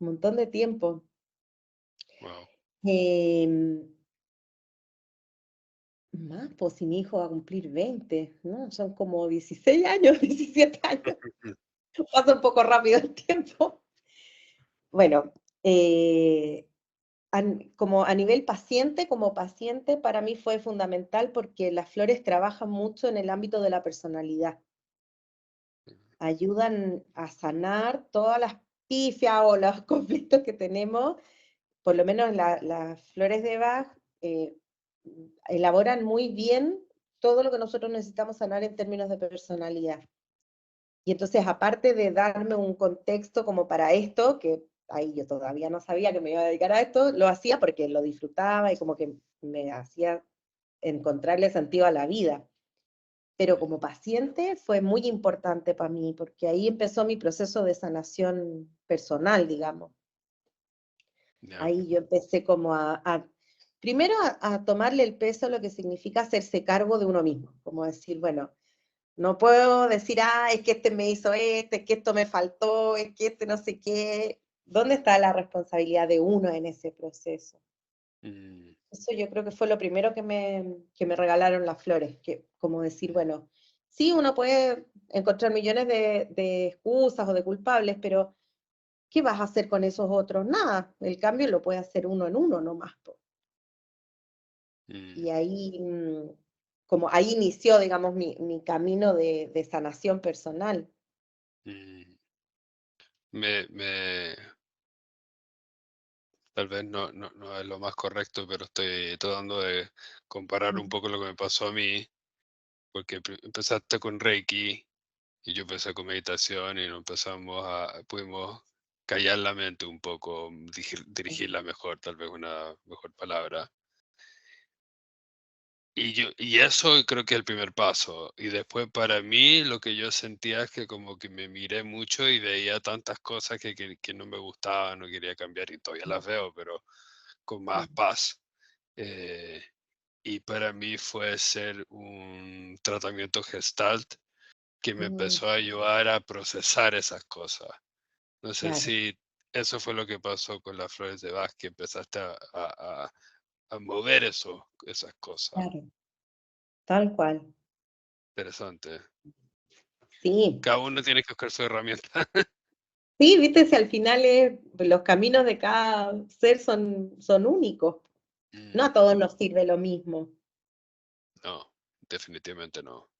un montón de tiempo. wow. Em, Más, pues si mi hijo va a cumplir 20, ¿no? Son como 16 años, 17 años. Pasa un poco rápido el tiempo. Bueno, como a nivel paciente, como paciente, para mí fue fundamental porque las flores trabajan mucho en el ámbito de la personalidad. Ayudan a sanar todas las pifias o los conflictos que tenemos. Por lo menos las flores de Bach eh, elaboran muy bien todo lo que nosotros necesitamos sanar en términos de personalidad. Y entonces, aparte de darme un contexto como para esto, que ahí yo todavía no sabía que me iba a dedicar a esto, lo hacía porque lo disfrutaba y como que me hacía encontrarle sentido a la vida. Pero como paciente fue muy importante para mí, porque ahí empezó mi proceso de sanación personal, digamos. Ya, Ahí yo empecé como primero a tomarle el peso a lo que significa hacerse cargo de uno mismo, como decir, bueno, no puedo decir, es que este me hizo es que esto me faltó, es que este no sé qué. ¿Dónde está la responsabilidad de uno en ese proceso? mm, Eso yo creo que fue lo primero que me regalaron las flores, que como decir, mm, bueno, sí, uno puede encontrar millones de excusas o de culpables, pero ¿qué vas a hacer con esos otros? Nada, el cambio lo puede hacer uno en uno nomás. Po. mm, Y ahí, como ahí inició, digamos, mi camino de sanación personal. mm. Me, tal vez no es lo más correcto, pero estoy tratando de comparar un Ujú. poco lo que me pasó a mí, porque empezaste con Reiki y yo empecé con meditación y nos pudimos callar la mente un poco, dirigirla mejor, tal vez una mejor palabra. Y eso creo que es el primer paso. Y después para mí lo que yo sentía es que como que me miré mucho y veía tantas cosas que no me gustaban, no quería cambiar y todavía las veo, pero con más paz. Eh, y para mí fue ser un tratamiento gestalt que me Mm, empezó a ayudar a procesar esas cosas. No sé claro, si eso fue lo que pasó con las flores de Bach, que empezaste a mover esas cosas. claro, tal cual. Interesante. Sí, Cada uno tiene que buscar su herramienta. sí, viste, si al final los caminos de cada ser son únicos. No Mm, a todos nos sirve lo mismo. no, definitivamente no.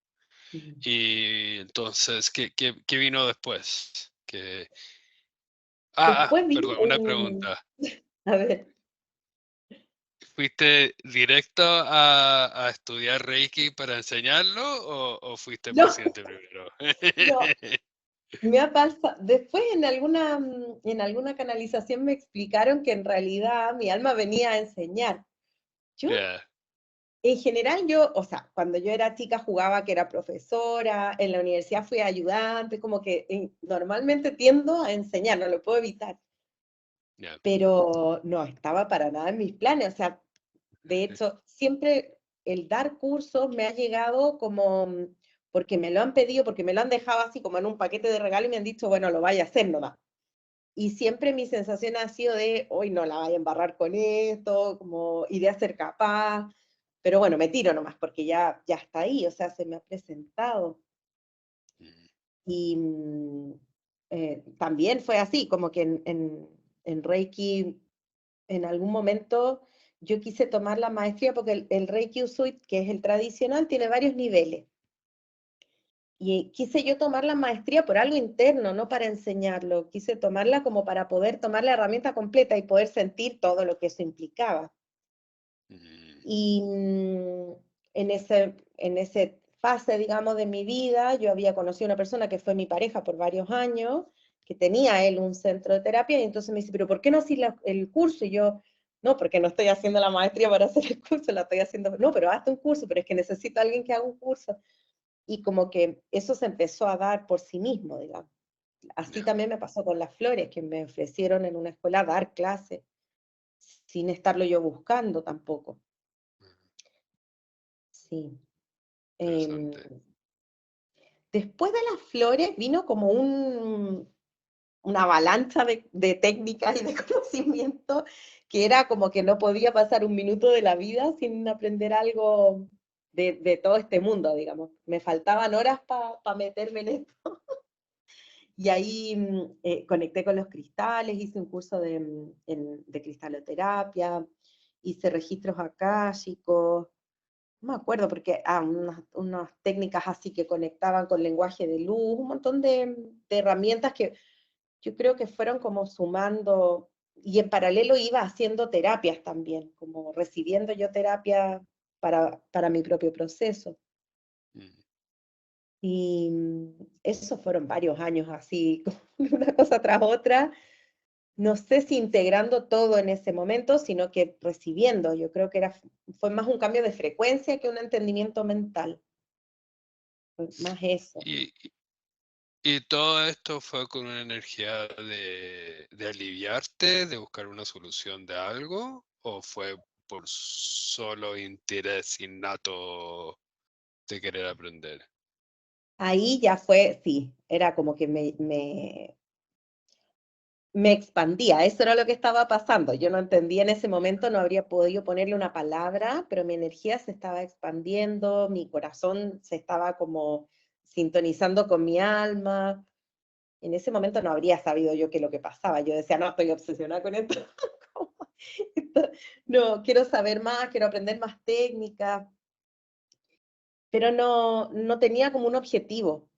Mm. Y entonces, ¿qué vino después? Después vi Perdón, una pregunta. a ver, ¿Fuiste directo a estudiar Reiki para enseñarlo o fuiste no, paciente primero? no, me ha pasado, después en alguna canalización me explicaron que en realidad mi alma venía a enseñar. Yo Ya, En general o sea, cuando yo era chica jugaba que era profesora, en la universidad fui ayudante, como que normalmente tiendo a enseñar, no lo puedo evitar, ya. pero no estaba para nada en mis planes, o sea, de hecho, siempre el dar cursos me ha llegado como, porque me lo han pedido, porque me lo han dejado así como en un paquete de regalo y me han dicho, bueno, lo vaya a hacer nomás. Y siempre mi sensación ha sido de, hoy no la vaya a embarrar con esto, como iré a ser capaz, pero bueno, me tiro nomás porque ya está ahí, o sea, se me ha presentado. Mm, Y también fue así, como que en Reiki, en algún momento yo quise tomar la maestría porque el Reiki Usui, que es el tradicional, tiene varios niveles. Y quise yo tomar la maestría por algo interno, no para enseñarlo. Quise tomarla como para poder tomar la herramienta completa y poder sentir todo lo que eso implicaba. mm. Y en ese fase, digamos, de mi vida, yo había conocido a una persona que fue mi pareja por varios años, que tenía él un centro de terapia, y entonces me dice, pero ¿por qué no haces el curso? Y yo, no, porque no estoy haciendo la maestría para hacer el curso, la estoy haciendo, no, pero hazte un curso, pero es que necesito a alguien que haga un curso. Y como que eso se empezó a dar por sí mismo, digamos. Así Ya. también me pasó con las flores, que me ofrecieron en una escuela dar clases, sin estarlo yo buscando tampoco. Sí. Em, Interesante. Después de las flores vino como una avalancha de técnicas y de conocimiento que era como que no podía pasar un minuto de la vida sin aprender algo de todo este mundo, digamos. Me faltaban horas para meterme en esto. Y ahí conecté con los cristales, hice un curso de cristaloterapia, hice registros akáshicos, no me acuerdo, porque unas técnicas así que conectaban con lenguaje de luz, un montón de herramientas que yo creo que fueron como sumando, y en paralelo iba haciendo terapias también, como recibiendo yo terapia para mi propio proceso. Mm. Y esos fueron varios años así, como una cosa tras otra. No sé si integrando todo en ese momento, sino que recibiendo. Yo creo que fue más un cambio de frecuencia que un entendimiento mental. Más eso. Y, y todo esto fue con una energía de aliviarte, de buscar una solución de algo, o fue por solo interés innato de querer aprender. Ahí ya fue, sí, era como que me expandía, eso era lo que estaba pasando. Yo no entendía en ese momento, no habría podido ponerle una palabra, pero mi energía se estaba expandiendo, mi corazón se estaba como sintonizando con mi alma. En ese momento no habría sabido yo qué es lo que pasaba. Yo decía, no, estoy obsesionada con esto. No, quiero saber más, quiero aprender más técnicas, pero no tenía como un objetivo,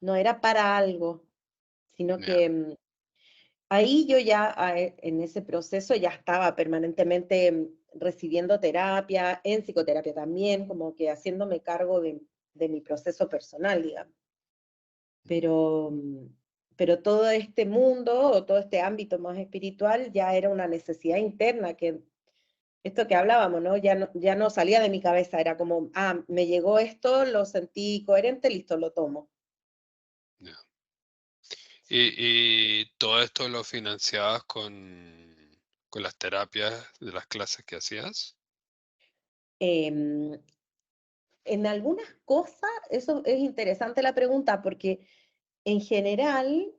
no era para algo, sino Ya. que ahí yo ya en ese proceso ya estaba permanentemente recibiendo terapia, en psicoterapia también, como que haciéndome cargo de mi proceso personal, digamos. Pero, pero todo este mundo o todo este ámbito más espiritual ya era una necesidad interna que esto que hablábamos, ¿no? Ya no salía de mi cabeza, era como, me llegó esto, lo sentí coherente, listo, lo tomo. Ya. Y todo esto lo financiabas con las terapias de las clases que hacías. Em, en algunas cosas, eso es interesante la pregunta, porque en general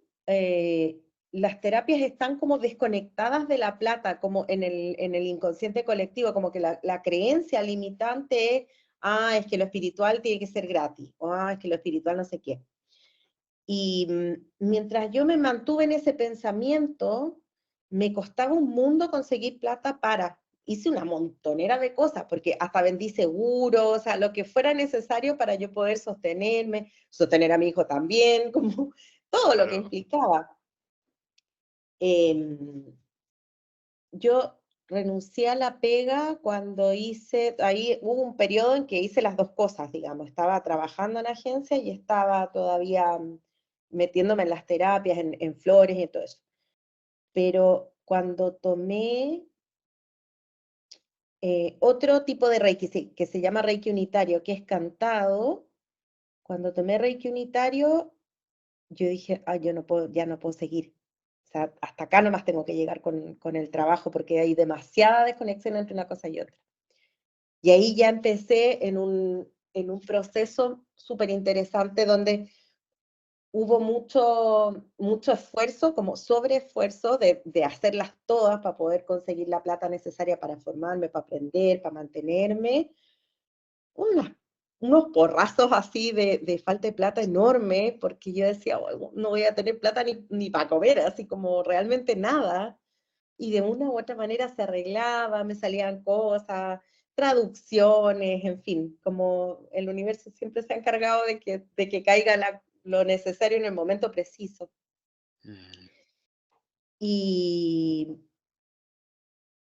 las terapias están como desconectadas de la plata, como en el inconsciente colectivo, como que la creencia limitante es, es que lo espiritual tiene que ser gratis, o es que lo espiritual no sé qué. Y mientras yo me mantuve en ese pensamiento, me costaba un mundo conseguir plata para. Hice una montonera de cosas, porque hasta vendí seguros, o sea, lo que fuera necesario para yo poder sostenerme, sostener a mi hijo también, como todo lo que Claro. implicaba. Em, yo renuncié a la pega cuando ahí hubo un periodo en que hice las dos cosas, digamos, estaba trabajando en agencia y estaba todavía metiéndome en las terapias, en flores y todo eso. Pero cuando tomé otro tipo de Reiki, que se llama Reiki unitario, que es cantado, cuando tomé Reiki unitario, yo dije, yo no puedo, ya no puedo seguir. O sea, hasta acá nomás tengo que llegar con el trabajo porque hay demasiada desconexión entre una cosa y otra. Y ahí ya empecé en un proceso súper interesante donde hubo mucho esfuerzo, como sobreesfuerzo de hacerlas todas para poder conseguir la plata necesaria para formarme, para aprender, para mantenerme. Unas, unos porrazos así de falta de plata enorme, porque yo decía, "Oh, no voy a tener plata ni para comer, así como realmente nada". Y de una u otra manera se arreglaba, me salían cosas, traducciones, en fin, como el universo siempre se ha encargado de que caiga lo necesario en el momento preciso. Mm. Y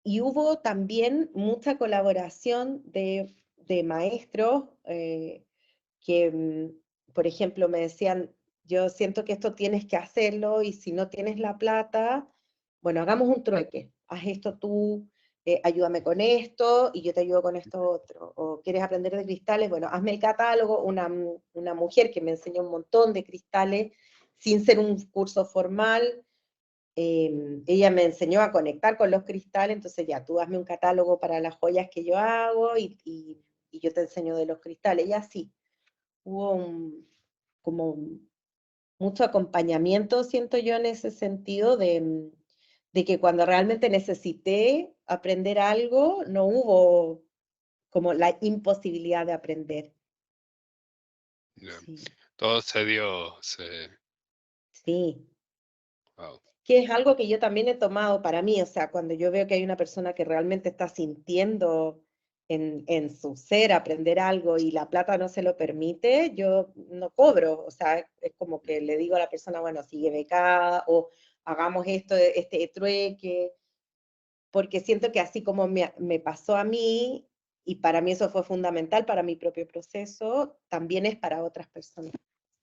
y hubo también mucha colaboración de maestros que, por ejemplo, me decían, yo siento que esto tienes que hacerlo y si no tienes la plata, bueno, hagamos un trueque, haz esto tú, ayúdame con esto y yo te ayudo con esto otro. O quieres aprender de cristales, bueno, hazme el catálogo. Una mujer que me enseñó un montón de cristales sin ser un curso formal, ella me enseñó a conectar con los cristales, entonces ya tú hazme un catálogo para las joyas que yo hago y yo te enseño de los cristales, y así. Hubo como mucho acompañamiento, siento yo, en ese sentido de que cuando realmente necesité aprender algo, no hubo como la imposibilidad de aprender. Ya. Sí, Todo se dio, sí. wow. Que es algo que yo también he tomado para mí, o sea, cuando yo veo que hay una persona que realmente está sintiendo en su ser aprender algo y la plata no se lo permite, yo no cobro, o sea, es como que le digo a la persona, bueno, sigue becada o hagamos esto, este trueque, porque siento que así como me pasó a mí, y para mí eso fue fundamental para mi propio proceso, también es para otras personas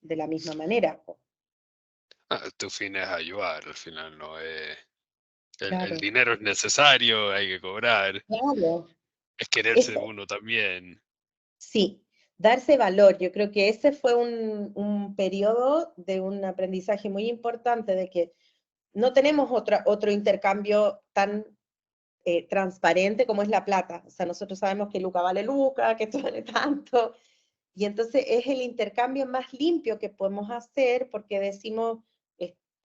de la misma manera. Tu fin es ayudar, al final no es... el Claro, dinero es necesario, hay que cobrar, claro. es quererse uno también. Sí, darse valor. Yo creo que ese fue un periodo de un aprendizaje muy importante de que no tenemos otro intercambio tan transparente como es la plata. O sea, nosotros sabemos que Luca vale Luca, que esto vale tanto, y entonces es el intercambio más limpio que podemos hacer porque decimos,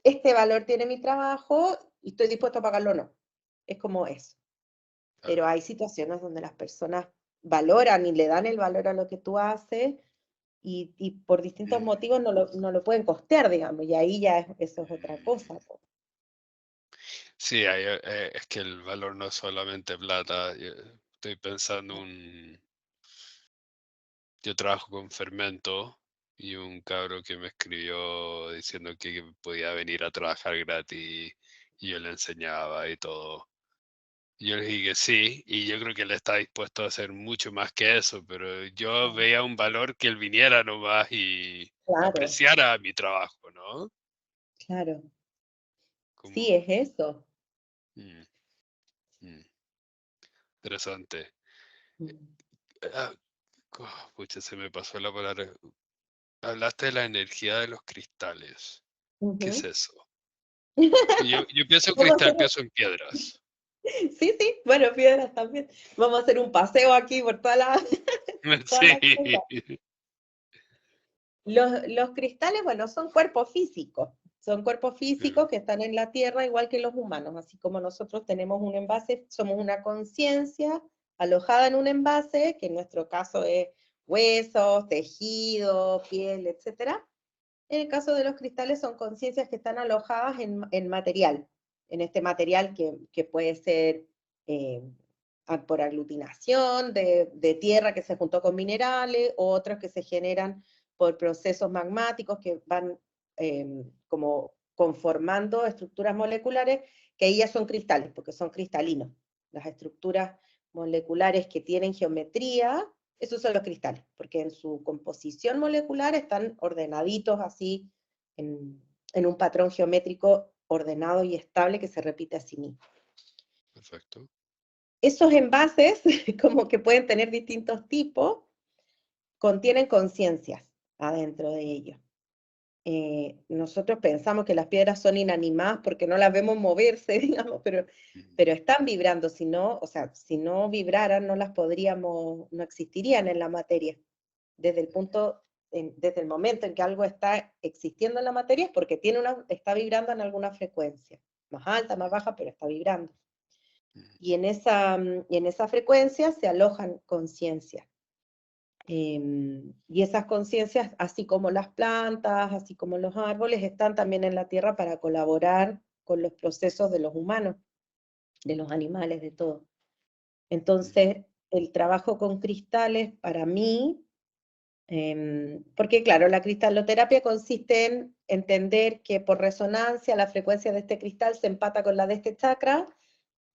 este valor tiene mi trabajo y estoy dispuesto a pagarlo o no. Es como eso. Claro. Pero hay situaciones donde las personas valoran y le dan el valor a lo que tú haces y por distintos Mm, motivos no lo pueden costear, digamos, y ahí ya eso es otra cosa. Po. sí, es que el valor no es solamente plata. Estoy pensando yo trabajo con fermento y un cabro que me escribió diciendo que podía venir a trabajar gratis y yo le enseñaba y todo. Y yo le dije que sí, y yo creo que él está dispuesto a hacer mucho más que eso, pero yo Claro, veía un valor que él viniera nomás y claro, apreciara mi trabajo, ¿no? claro. Sí, Como, es eso. mm, mm, interesante. Mm. Ah, pucha, se me pasó la palabra. Hablaste de la energía de los cristales. ¿Qué es Ujú. eso? Yo pienso Vamos a cristal, hacer, pienso en piedras. sí, sí, bueno, piedras también. Vamos a hacer un paseo aquí por todas las cosas. Sí. Los cristales, bueno, son cuerpos físicos que están en la Tierra igual que los humanos, así como nosotros tenemos un envase, somos una conciencia alojada en un envase, que en nuestro caso es huesos, tejido, piel, etcétera. En el caso de los cristales son conciencias que están alojadas en material, en este material que puede ser eh, por aglutinación de tierra que se juntó con minerales, o otros que se generan por procesos magmáticos que van como conformando estructuras moleculares, que ahí ya son cristales, porque son cristalinos. Las estructuras moleculares que tienen geometría, esos son los cristales, porque en su composición molecular están ordenaditos así en un patrón geométrico ordenado y estable que se repite a sí mismo. Perfecto. Esos envases, como que pueden tener distintos tipos, contienen conciencias adentro de ellos. Nosotros pensamos que las piedras son inanimadas porque no las vemos moverse, digamos, Mm, pero están vibrando, si no, o sea, si no vibraran, no las podríamos, no existirían en la materia. Desde el punto, desde el momento en que algo está existiendo en la materia es porque está vibrando en alguna frecuencia, más alta, más baja, pero está vibrando. mm, Y en esa frecuencia se alojan conciencias. Y esas conciencias, así como las plantas, así como los árboles, están también en la tierra para colaborar con los procesos de los humanos, de los animales, de todo. mm, Entonces, el trabajo con cristales para mí, porque claro, la cristaloterapia consiste en entender que por resonancia la frecuencia de este cristal se empata con la de este chakra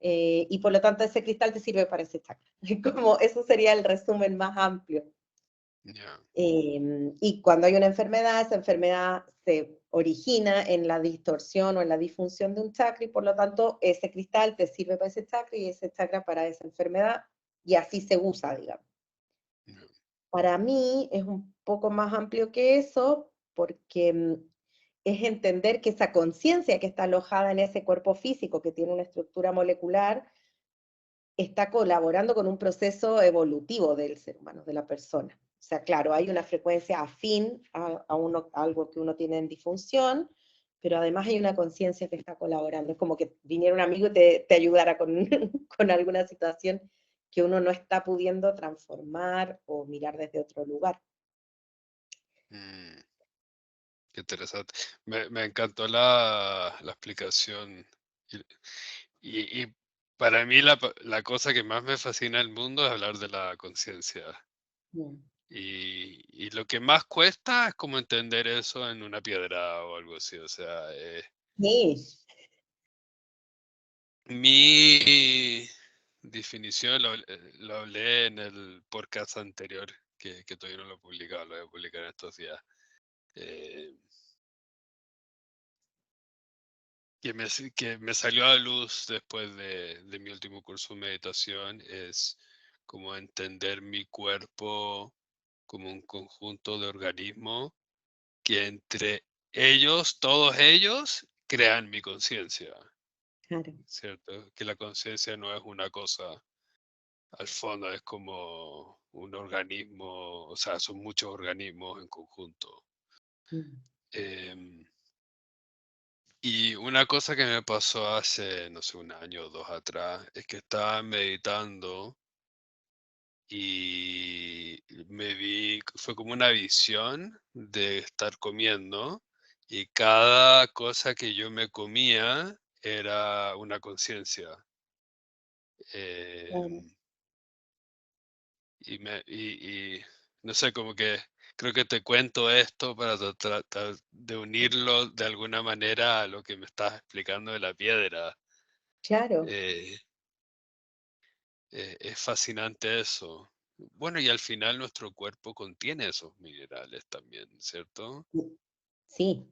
y por lo tanto ese cristal te sirve para ese chakra. Como eso sería el resumen más amplio. Ya. Y cuando hay una enfermedad, esa enfermedad se origina en la distorsión o en la disfunción de un chakra y por lo tanto ese cristal te sirve para ese chakra y ese chakra para esa enfermedad y así se usa, digamos. Ya. Para mí es un poco más amplio que eso porque es entender que esa conciencia que está alojada en ese cuerpo físico que tiene una estructura molecular está colaborando con un proceso evolutivo del ser humano, de la persona. O sea, claro, hay una frecuencia afín a algo que uno tiene en disfunción, pero además hay una conciencia que está colaborando. Es como que viniera un amigo y te ayudara con, con alguna situación que uno no está pudiendo transformar o mirar desde otro lugar. Mm, qué interesante. Me encantó la explicación. Y, y para mí la cosa que más me fascina del mundo es hablar de la conciencia. Mm. Y lo que más cuesta es como entender eso en una piedra o algo así. O sea, Sí. mi definición lo hablé en el podcast anterior, que todavía no lo he publicado, lo voy a publicar en estos días. eh, que me salió a la luz después de mi último curso de meditación es como entender mi cuerpo como un conjunto de organismos que entre ellos, todos ellos, crean mi conciencia, Claro. ¿cierto? Que la conciencia no es una cosa al fondo, es como un organismo, o sea, son muchos organismos en conjunto. Mm. Em, y una cosa que me pasó hace, no sé, un año o dos atrás, es que estaba meditando y fue como una visión de estar comiendo y cada cosa que yo me comía era una conciencia. Claro. Em, y no sé, como que creo que te cuento esto para tratar de unirlo de alguna manera a lo que me estás explicando de la piedra. Claro. Eh, es fascinante eso. Bueno, y al final nuestro cuerpo contiene esos minerales también, ¿cierto? Sí.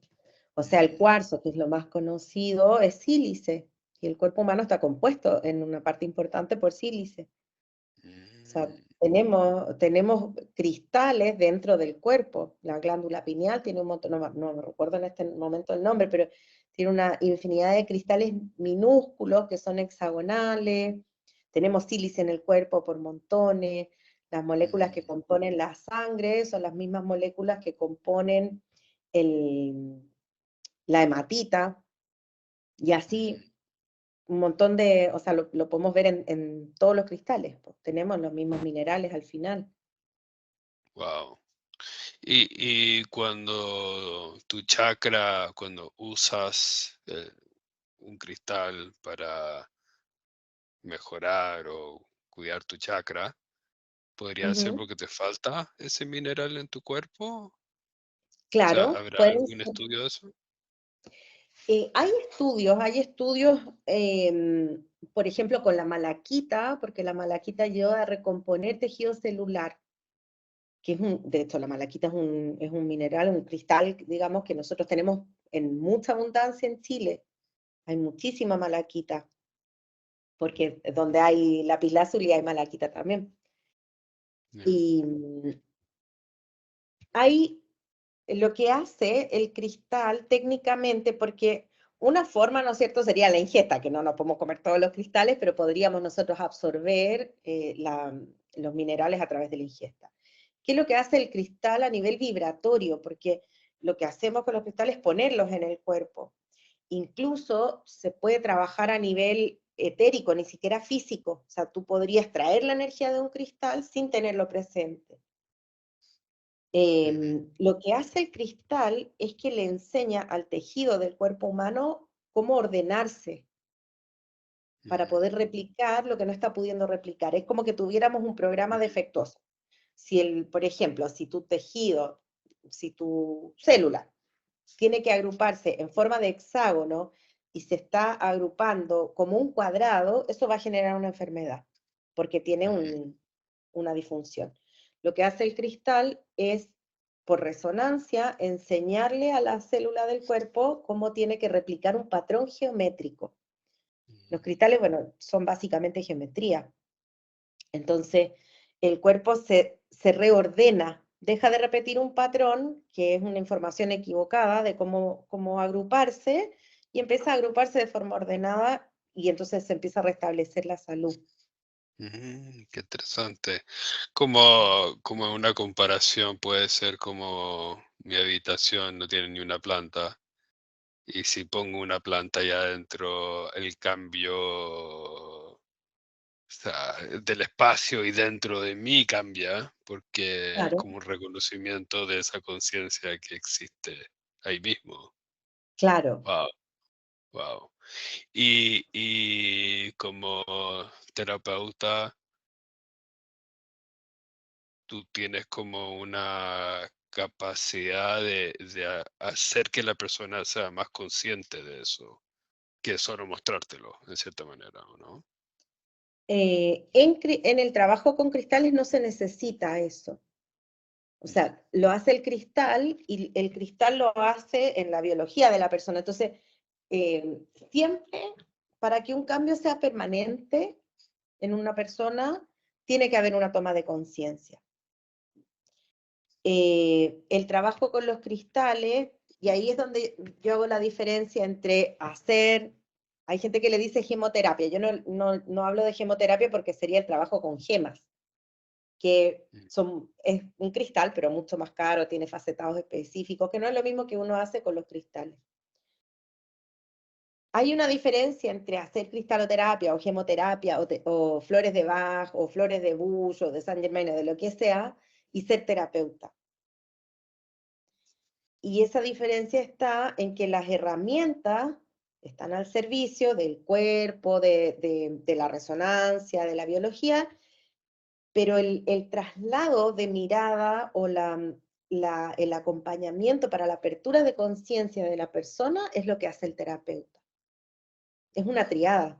O sea, el Mm, cuarzo, que es lo más conocido, es sílice. Y el cuerpo humano está compuesto en una parte importante por sílice. O sea, mm, tenemos cristales dentro del cuerpo. La glándula pineal tiene un montón, no me recuerdo en este momento el nombre, pero tiene una infinidad de cristales minúsculos que son hexagonales. Tenemos sílice en el cuerpo por montones. Las moléculas que mm, componen la sangre son las mismas moléculas que componen el, la hematita. Y mm. así un montón de, o sea, lo podemos ver en todos los cristales, pues, tenemos los mismos minerales al final. Wow. Y cuando tu chakra, cuando usas un cristal para mejorar o cuidar tu chakra, ¿podría ser Ujú. porque te falta ese mineral en tu cuerpo? O sea, Claro, ¿habrá pueden algún ser. estudio de eso? Hay estudios, por ejemplo, con la malaquita, porque la malaquita ayuda a recomponer tejido celular, que de hecho, la malaquita es un mineral, un cristal, digamos, que nosotros tenemos en mucha abundancia en Chile. Hay muchísima malaquita, porque donde hay lapislázuli hay malaquita también. Ya. Y hay lo que hace el cristal técnicamente, porque una forma, ¿no es cierto?, sería la ingesta, que no nos podemos comer todos los cristales, pero podríamos nosotros absorber los minerales a través de la ingesta. ¿Qué es lo que hace el cristal a nivel vibratorio? Porque lo que hacemos con los cristales es ponerlos en el cuerpo. Incluso se puede trabajar a nivel etérico, ni siquiera físico. O sea, tú podrías traer la energía de un cristal sin tenerlo presente. Ujú, Lo que hace el cristal es que le enseña al tejido del cuerpo humano cómo ordenarse para ujú, poder replicar lo que no está pudiendo replicar. Es como que tuviéramos un programa defectuoso. Si por ejemplo, si tu tejido, si tu célula tiene que agruparse en forma de hexágono y se está agrupando como un cuadrado, eso va a generar una enfermedad, porque tiene ujú, una disfunción. Lo que hace el cristal es, por resonancia, enseñarle a la célula del cuerpo cómo tiene que replicar un patrón geométrico. Los cristales, bueno, son básicamente geometría. Entonces, el cuerpo se reordena, deja de repetir un patrón, que es una información equivocada de cómo agruparse, y empieza a agruparse de forma ordenada, y entonces se empieza a restablecer la salud. qué interesante. Como una comparación puede ser como mi habitación no tiene ni una planta. Y si pongo una planta allá adentro, el cambio, o sea, del espacio y dentro de mí cambia, porque es Claro, como un reconocimiento de esa conciencia que existe ahí mismo. claro. Wow, wow. Y como terapeuta, tú tienes como una capacidad de hacer que la persona sea más consciente de eso, que solo mostrártelo, en cierta manera, ¿o no? En el trabajo con cristales no se necesita eso. O Mm, sea, lo hace el cristal y el cristal lo hace en la biología de la persona. Entonces, siempre para que un cambio sea permanente en una persona, tiene que haber una toma de conciencia. El trabajo con los cristales, y ahí es donde yo hago la diferencia entre hacer, hay gente que le dice gemoterapia, yo no hablo de gemoterapia porque sería el trabajo con gemas, que mm, es un cristal, pero mucho más caro, tiene facetados específicos, que no es lo mismo que uno hace con los cristales. Hay una diferencia entre hacer cristaloterapia o gemoterapia o flores de Bach o flores de Bush o de Saint Germain o de lo que sea y ser terapeuta. Y esa diferencia está en que las herramientas están al servicio del cuerpo, de la resonancia, de la biología, pero el traslado de mirada o el acompañamiento para la apertura de conciencia de la persona es lo que hace el terapeuta. Es una triada.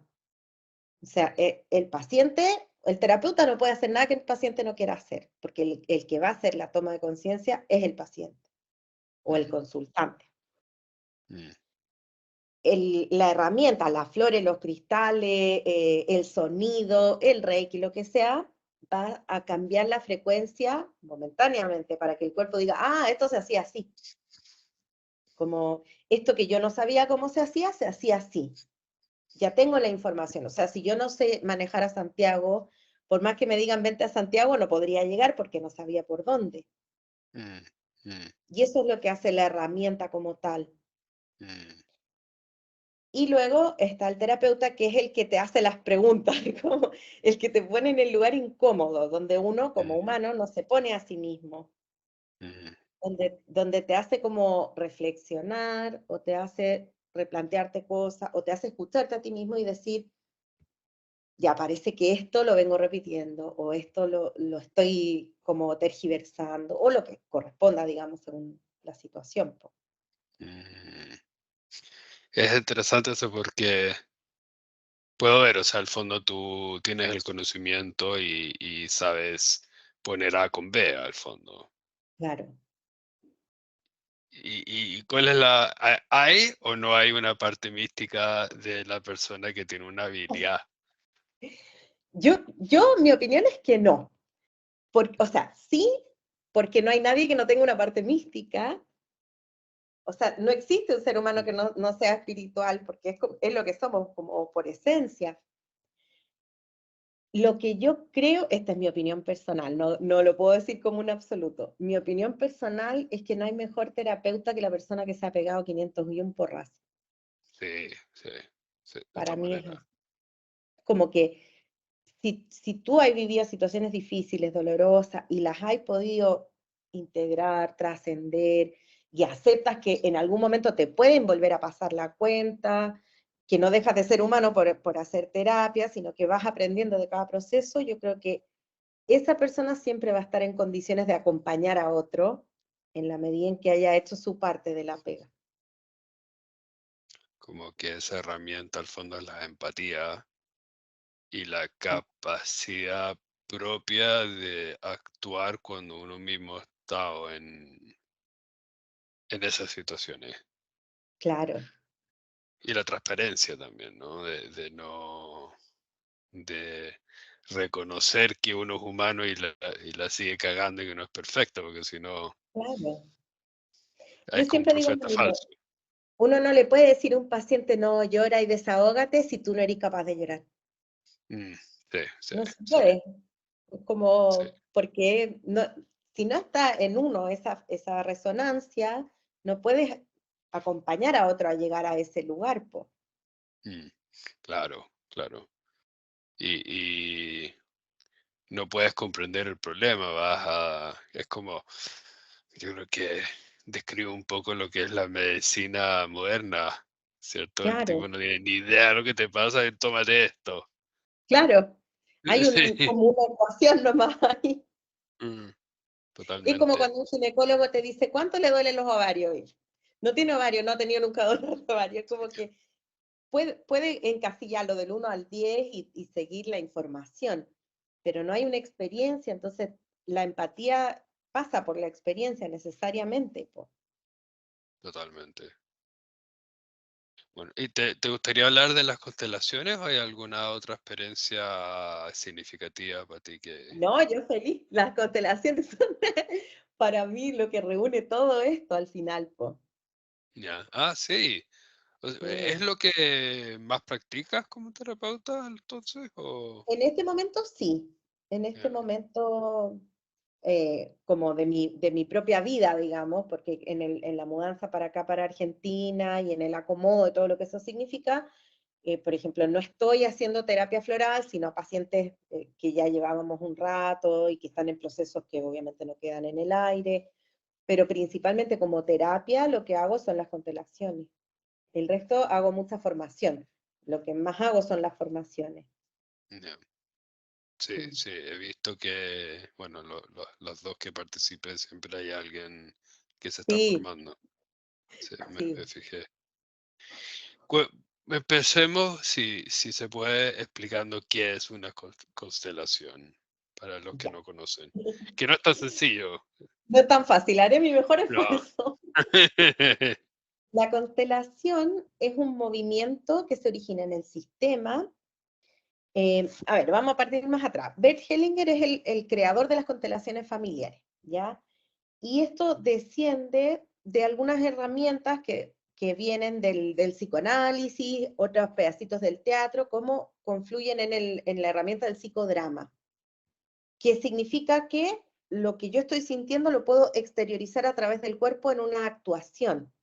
O sea, el paciente, el terapeuta no puede hacer nada que el paciente no quiera hacer, porque el que va a hacer la toma de conciencia es el paciente o el mm, consultante. mm, La herramienta, las flores, los cristales, el sonido, el reiki, lo que sea, va a cambiar la frecuencia momentáneamente para que el cuerpo diga, ah, esto se hacía así. Como esto que yo no sabía cómo se hacía así. Ya tengo la información. O sea, si yo no sé manejar a Santiago, por más que me digan vente a Santiago, no podría llegar porque no sabía por dónde. mm, mm, Y eso es lo que hace la herramienta como tal. mm, Y luego está el terapeuta, que es el que te hace las preguntas, como el que te pone en el lugar incómodo, donde uno como mm, humano no se pone a sí mismo, mm, donde te hace como reflexionar o te hace replantearte cosas o te hace escucharte a ti mismo y decir, ya parece que esto lo vengo repitiendo o esto lo estoy como tergiversando o lo que corresponda, digamos, según la situación. Po. mm. Es interesante eso porque puedo ver, o sea, al fondo tú tienes el conocimiento y sabes poner A con B al fondo. Claro. ¿Y cuál es hay o no hay una parte mística de la persona que tiene una habilidad? Mi opinión es que no. O sea, sí, porque no hay nadie que no tenga una parte mística. O sea, no existe un ser humano que Mm, no sea espiritual, porque es lo que somos como por esencia. Lo que yo creo, esta es mi opinión personal, no lo puedo decir como un absoluto. Mi opinión personal es que no hay mejor terapeuta que la persona que se ha pegado 501 porrazos. sí, sí, sí, de Para todas mí es maneras. como que si tú has vivido situaciones difíciles, dolorosas, y las has podido integrar, trascender, y aceptas que en algún momento te pueden volver a pasar la cuenta, que no dejas de ser humano por hacer terapia, sino que vas aprendiendo de cada proceso, yo creo que esa persona siempre va a estar en condiciones de acompañar a otro en la medida en que haya hecho su parte de la pega. como que esa herramienta al fondo es la empatía y la Ah, capacidad propia de actuar cuando uno mismo está en esas situaciones. claro, Y la transparencia también, ¿no? De no, de reconocer que uno es humano y la sigue cagando y que no es perfecto, porque si no, claro. hay Yo como un siempre digo lo profeta mismo, falso. uno no le puede decir a un paciente no llora y desahógate si tú no eres capaz de llorar. Mm, sí, sí, No se sí, puede, sí. como porque no, si no está en uno esa resonancia, no puedes acompañar a otro a llegar a ese lugar, po. Mm, claro, claro. Y no puedes comprender el problema, es como, yo creo que describe un poco lo que es la medicina moderna, ¿cierto? El tipo Claro, no tiene ni idea de lo que te pasa y tómate esto. claro. Hay Sí, como una ecuación nomás ahí. mm, Es como totalmente. cuando un ginecólogo te dice, ¿cuánto le duelen los ovarios? Y no tiene ovario, no ha tenido nunca dolor de ovario. Es como que puede encasillarlo del 1 al 10 y seguir la información, pero no hay una experiencia, entonces la empatía pasa por la experiencia necesariamente, po. Totalmente. Bueno, ¿y te gustaría hablar de las constelaciones o hay alguna otra experiencia significativa para ti que... No, yo feliz, las constelaciones son para mí lo que reúne todo esto al final, po. Ya. Ah, sí. ¿Es Sí. lo que más practicas como terapeuta entonces? O... En este momento sí, en este Ya, momento como de mi propia vida, digamos, porque en la mudanza para acá, para Argentina, y en el acomodo de todo lo que eso significa, por ejemplo, no estoy haciendo terapia floral, sino a pacientes que ya llevábamos un rato y que están en procesos que obviamente no quedan en el aire, pero principalmente como terapia lo que hago son las constelaciones. El resto hago mucha formación. Lo que más hago son las formaciones. ya. Sí, Mm. sí, he visto que, bueno, los dos que participé siempre hay alguien que se está Sí, formando. Sí, me sí, fijé. Cue- Empecemos, si se puede, explicando qué es una constelación para los que ya. no conocen. Que no es tan sencillo. No es tan fácil, haré mi mejor No. esfuerzo. La constelación es un movimiento que se origina en el sistema. A ver, vamos a partir más atrás. Bert Hellinger es el creador de las constelaciones familiares, ¿ya? Y esto desciende de algunas herramientas que vienen del psicoanálisis, otros pedacitos del teatro, cómo confluyen en la herramienta del psicodrama, que significa que lo que yo estoy sintiendo lo puedo exteriorizar a través del cuerpo en una actuación,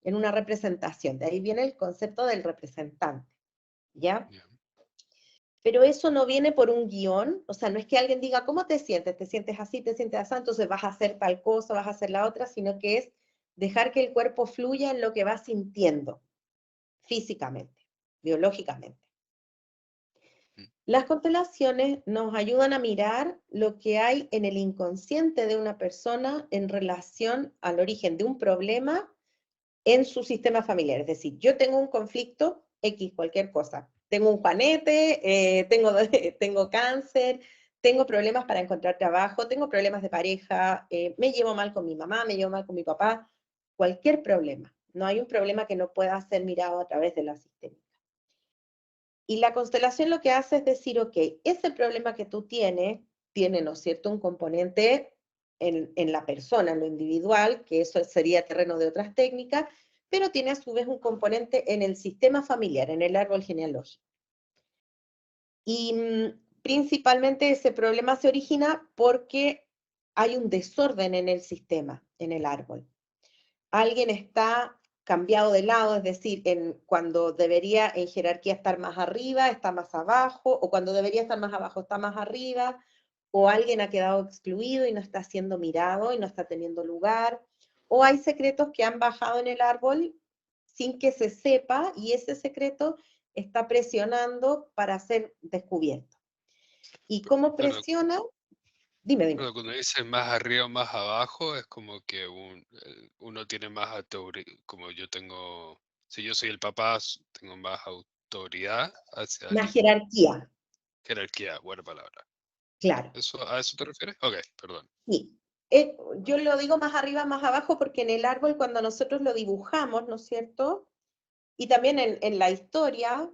en una representación. De ahí viene el concepto del representante, ¿ya? Ya, Pero eso no viene por un guión, o sea, no es que alguien diga, ¿cómo te sientes? ¿Te sientes así? ¿Te sientes así? Entonces vas a hacer tal cosa, vas a hacer la otra, sino que es dejar que el cuerpo fluya en lo que va sintiendo, físicamente, biológicamente. mm, Las constelaciones nos ayudan a mirar lo que hay en el inconsciente de una persona en relación al origen de un problema en su sistema familiar. Es decir, yo tengo un conflicto X, cualquier cosa. Tengo un juanete, tengo cáncer, tengo problemas para encontrar trabajo, tengo problemas de pareja, me llevo mal con mi mamá, me llevo mal con mi papá, cualquier problema. No hay un problema que no pueda ser mirado a través de la sistémica. Y la constelación lo que hace es decir, ok, ese problema que tú tienes tiene, ¿no es cierto?, un componente en la persona, en lo individual, que eso sería terreno de otras técnicas, pero tiene a su vez un componente en el sistema familiar, en el árbol genealógico. Y principalmente ese problema se origina porque hay un desorden en el sistema, en el árbol. Alguien está cambiado de lado, es decir, cuando debería en jerarquía estar más arriba, está más abajo, o cuando debería estar más abajo, está más arriba, o alguien ha quedado excluido y no está siendo mirado y no está teniendo lugar, o hay secretos que han bajado en el árbol sin que se sepa y ese secreto está presionando para ser descubierto. ¿Y cómo claro, presiona? Dime, dime. claro, cuando dices más arriba o más abajo, es como que uno tiene más como yo tengo Si yo soy el papá, tengo más autoridad hacia el Más hijo. jerarquía, Jerarquía, buena palabra. claro. ¿A eso te refieres? Ok, perdón. Sí. Yo lo digo más arriba, más abajo, porque en el árbol cuando nosotros lo dibujamos, ¿no es cierto? Y también en la historia,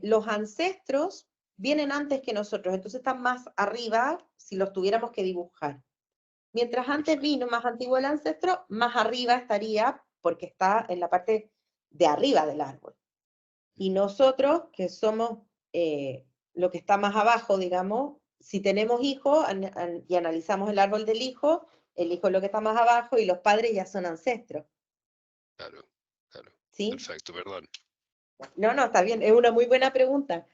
los ancestros vienen antes que nosotros, entonces están más arriba si los tuviéramos que dibujar. Mientras antes Perfecto. vino más antiguo el ancestro, más arriba estaría porque está en la parte de arriba del árbol. Y nosotros, que somos lo que está más abajo, digamos, si tenemos hijos y analizamos el árbol del hijo, el hijo es lo que está más abajo y los padres ya son ancestros, Claro, claro. ¿sí? Perfecto, perdón. No, no, está bien, es una muy buena pregunta.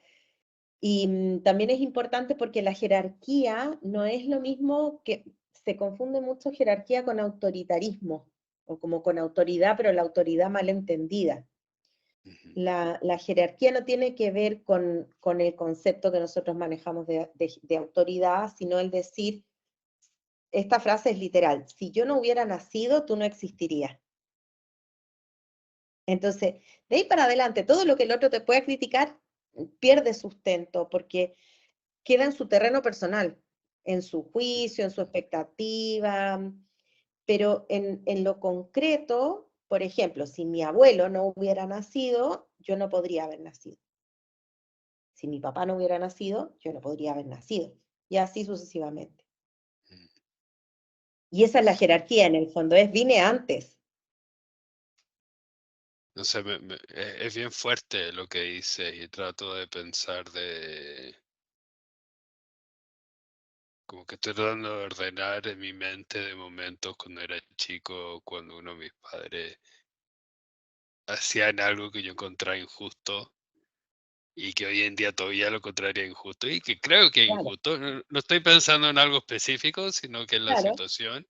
Y también es importante porque la jerarquía no es lo mismo que se confunde mucho jerarquía con autoritarismo, o como con autoridad, pero la autoridad mal entendida. Ujú. La jerarquía no tiene que ver con el concepto que nosotros manejamos de autoridad, sino el decir, esta frase es literal, si yo no hubiera nacido, tú no existirías. Entonces, de ahí para adelante, todo lo que el otro te pueda criticar pierde sustento, porque queda en su terreno personal, en su juicio, en su expectativa, pero en lo concreto, por ejemplo, si mi abuelo no hubiera nacido, yo no podría haber nacido. Si mi papá no hubiera nacido, yo no podría haber nacido. Y así sucesivamente. Mm. Y esa es la jerarquía en el fondo, es vine antes. No sé, es bien fuerte lo que dice y trato de pensar como que estoy tratando de ordenar en mi mente de momentos cuando era chico, cuando uno de mis padres hacían algo que yo encontraba injusto y que hoy en día todavía lo encontraría injusto y que creo que es Claro, injusto. No estoy pensando en algo específico, sino que en la claro. situación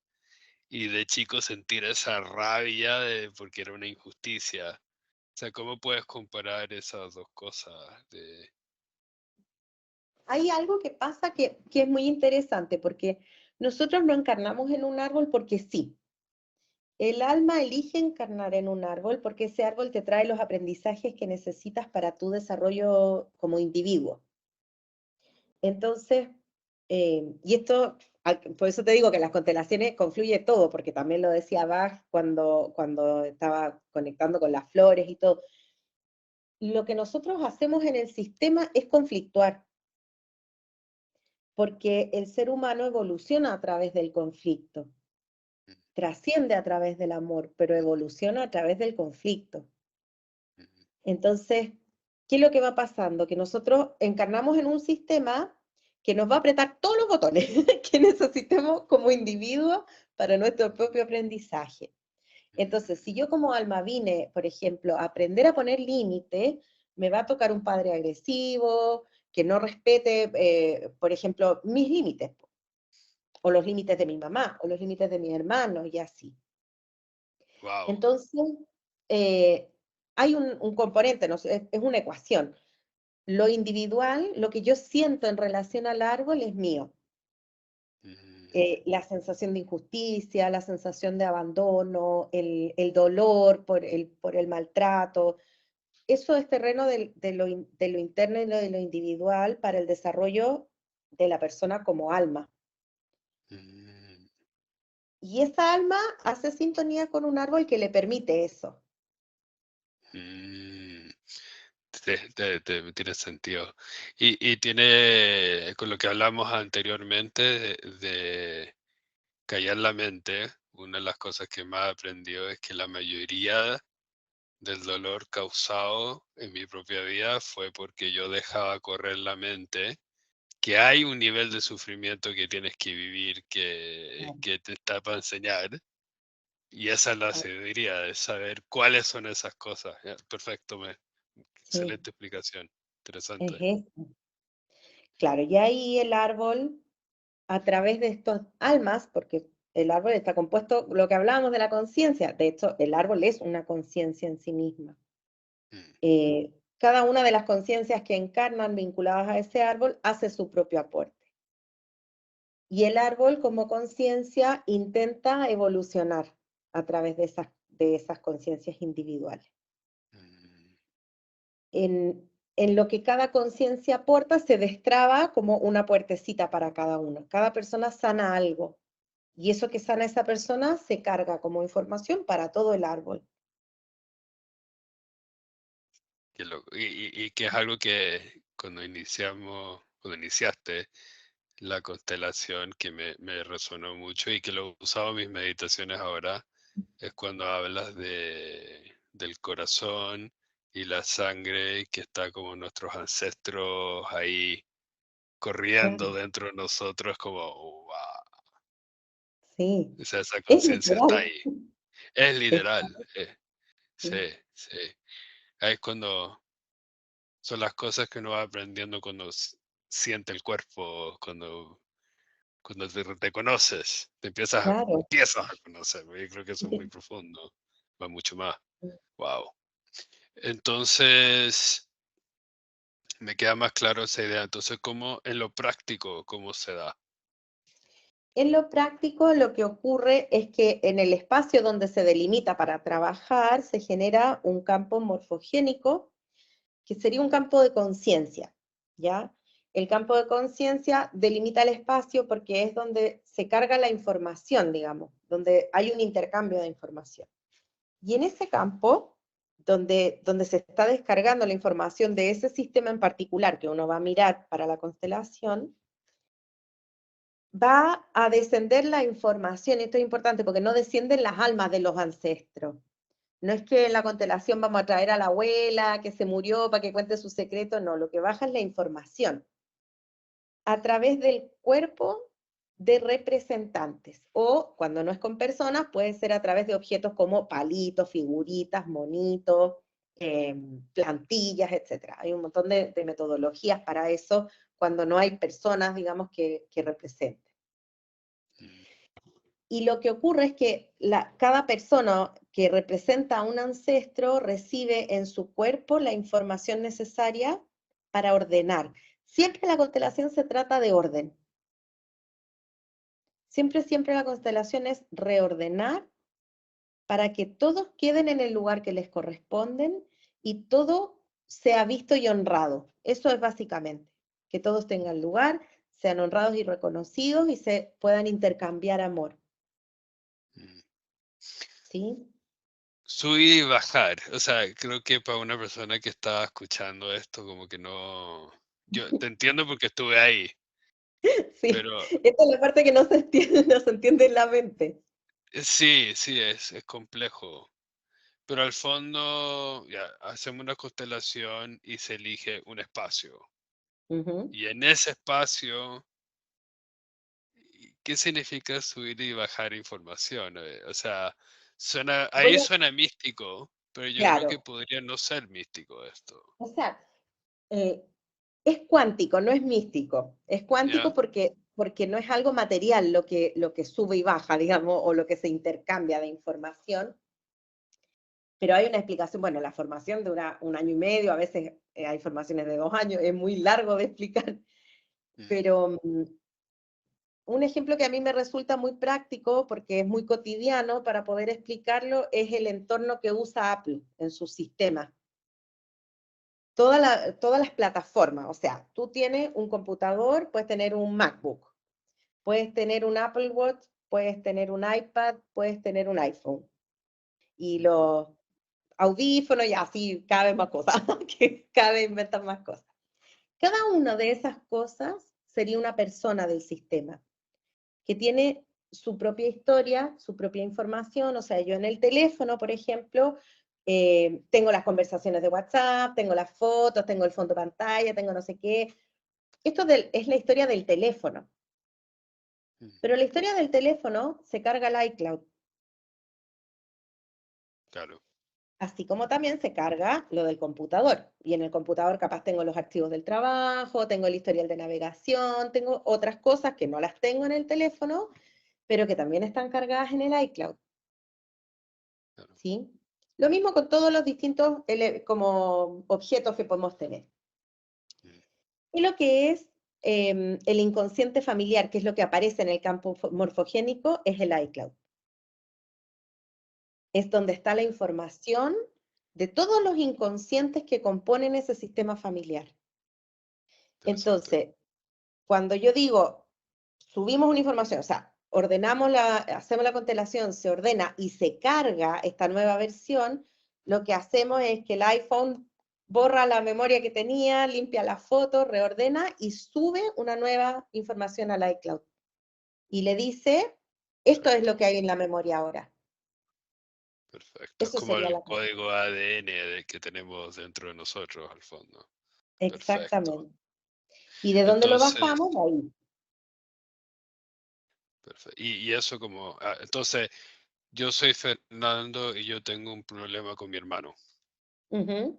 y de chico sentir esa rabia porque era una injusticia. O sea, ¿cómo puedes comparar esas dos cosas? Hay algo que pasa que es muy interesante, porque nosotros no encarnamos en un árbol porque sí. El alma elige encarnar en un árbol porque ese árbol te trae los aprendizajes que necesitas para tu desarrollo como individuo. Entonces, y esto, por eso te digo que las constelaciones confluye todo, porque también lo decía Bach cuando estaba conectando con las flores y todo. Lo que nosotros hacemos en el sistema es conflictuar, porque el ser humano evoluciona a través del conflicto, trasciende a través del amor, pero evoluciona a través del conflicto. Entonces, ¿qué es lo que va pasando? Que nosotros encarnamos en un sistema que nos va a apretar todos los botones que necesitemos como individuos para nuestro propio aprendizaje. Entonces, si yo como alma vine, por ejemplo, a aprender a poner límites, me va a tocar un padre agresivo, que no respete, por ejemplo, mis límites, o los límites de mi mamá, o los límites de mi hermano, y así. Wow. Entonces, eh, hay un componente, ¿no? Es una ecuación. Lo individual, lo que yo siento en relación al árbol es mío. La sensación de injusticia, la sensación de abandono, el dolor por el maltrato, eso es terreno de lo interno y de lo individual para el desarrollo de la persona como alma. Y esa alma hace sintonía con un árbol que le permite eso. Tiene sentido. Y tiene, con lo que hablamos anteriormente, de callar la mente, una de las cosas que más aprendió es que la mayoría del dolor causado en mi propia vida fue porque yo dejaba correr la mente, que hay un nivel de sufrimiento que tienes que vivir Claro, que te está para enseñar. Y esa es la claro, sabiduría, de saber cuáles son esas cosas. Ya, perfecto, sí, excelente explicación. es Interesante. eso. Claro, y ahí el árbol, a través de estas almas, porque el árbol está compuesto, lo que hablábamos de la conciencia, de hecho, el árbol es una conciencia en sí misma. Mm, Cada una de las conciencias que encarnan vinculadas a ese árbol hace su propio aporte. Y el árbol como conciencia intenta evolucionar a través de esas conciencias individuales. en lo que cada conciencia aporta, se destraba como una puertecita para cada uno. Cada persona sana algo. Y eso que sana esa persona se carga como información para todo el árbol. Y que es algo que cuando iniciaste la constelación, que me resonó mucho y que lo he usado en mis meditaciones ahora, es cuando hablas del corazón y la sangre, que está como nuestros ancestros ahí corriendo Claro, dentro de nosotros, como, wow, sí. o sea, esa Es conciencia está literal. ahí. Es Es- literal. Sí, sí, sí. Ahí es cuando son las cosas que uno va aprendiendo cuando siente el cuerpo, cuando te conoces, claro. empiezas a conocer. Yo creo que eso es muy profundo, va mucho más. Wow. Entonces, me queda más claro esa idea. Entonces, ¿cómo en lo práctico, cómo se da? En lo práctico, lo que ocurre es que en el espacio donde se delimita para trabajar, se genera un campo morfogénico, que sería un campo de conciencia, ¿ya? El campo de conciencia delimita el espacio porque es donde se carga la información, digamos, donde hay un intercambio de información. Y en ese campo, donde se está descargando la información de ese sistema en particular que uno va a mirar para la constelación, va a descender la información, y esto es importante porque no descienden las almas de los ancestros. No es que en la constelación vamos a traer a la abuela que se murió para que cuente su secreto, no, lo que baja es la información a través del cuerpo de representantes, o cuando no es con personas, puede ser a través de objetos como palitos, figuritas, monitos, plantillas, etc. Hay un montón de metodologías para eso cuando no hay personas, digamos, que representen. Mm, Y lo que ocurre es que cada persona que representa a un ancestro recibe en su cuerpo la información necesaria para ordenar. Siempre la constelación se trata de orden. Siempre la constelación es reordenar para que todos queden en el lugar que les corresponden y todo sea visto y honrado. Eso es básicamente, que todos tengan lugar, sean honrados y reconocidos y se puedan intercambiar amor. mm. ¿Sí? Subir y bajar. O sea, creo que para una persona que está escuchando esto, como que no. Yo te entiendo porque estuve ahí, Sí, pero esta es la parte que no se entiende, no se entiende en la mente. sí, sí, es complejo. Pero al fondo, ya, hacemos una constelación y se elige un espacio. Ujú. Y en ese espacio, ¿qué significa subir y bajar información? O sea, Voy ahí a, suena místico, pero yo creo que claro, podría no ser místico esto. o sea, eh, es cuántico, no es místico. Es cuántico ¿Ya? porque no es algo material lo que sube y baja, digamos, o lo que se intercambia de información, pero hay una explicación, bueno, la formación dura un año y medio, a veces hay formaciones de 2 años, es muy largo de explicar, Mm, pero un ejemplo que a mí me resulta muy práctico, porque es muy cotidiano para poder explicarlo, es el entorno que usa Apple en su sistema. Todas las plataformas, o sea, tú tienes un computador, puedes tener un MacBook, puedes tener un Apple Watch, puedes tener un iPad, puedes tener un iPhone. Y los audífonos y así cada vez más cosas, que cada vez inventan más cosas. Cada una de esas cosas sería una persona del sistema, que tiene su propia historia, su propia información. O sea, yo en el teléfono, por ejemplo, tengo las conversaciones de WhatsApp, tengo las fotos, tengo el fondo de pantalla, tengo no sé qué. Es la historia del teléfono. mm, Pero la historia del teléfono se carga al iCloud, claro. así como también se carga lo del computador. Y en el computador capaz tengo los archivos del trabajo, tengo el historial de navegación, tengo otras cosas que no las tengo en el teléfono, pero que también están cargadas en el iCloud. Claro. ¿Sí? Lo mismo con todos los distintos como objetos que podemos tener. Mm, Y lo que es el inconsciente familiar, que es lo que aparece en el campo morfogénico, es el iCloud. Es donde está la información de todos los inconscientes que componen ese sistema familiar. Interesante. Entonces, cuando yo digo, subimos una información, o sea, hacemos la constelación, se ordena y se carga esta nueva versión, lo que hacemos es que el iPhone borra la memoria que tenía, limpia la foto, reordena y sube una nueva información al iCloud. Y le dice, esto es lo Perfecto. que hay en la memoria ahora. Perfecto. Es Eso como sería el la... código ADN que tenemos dentro de nosotros, al fondo. Perfecto. Exactamente. ¿Y de dónde lo Entonces, bajamos? De ahí. y eso como, entonces, yo soy Fernando y yo tengo un problema con mi hermano. Ujú.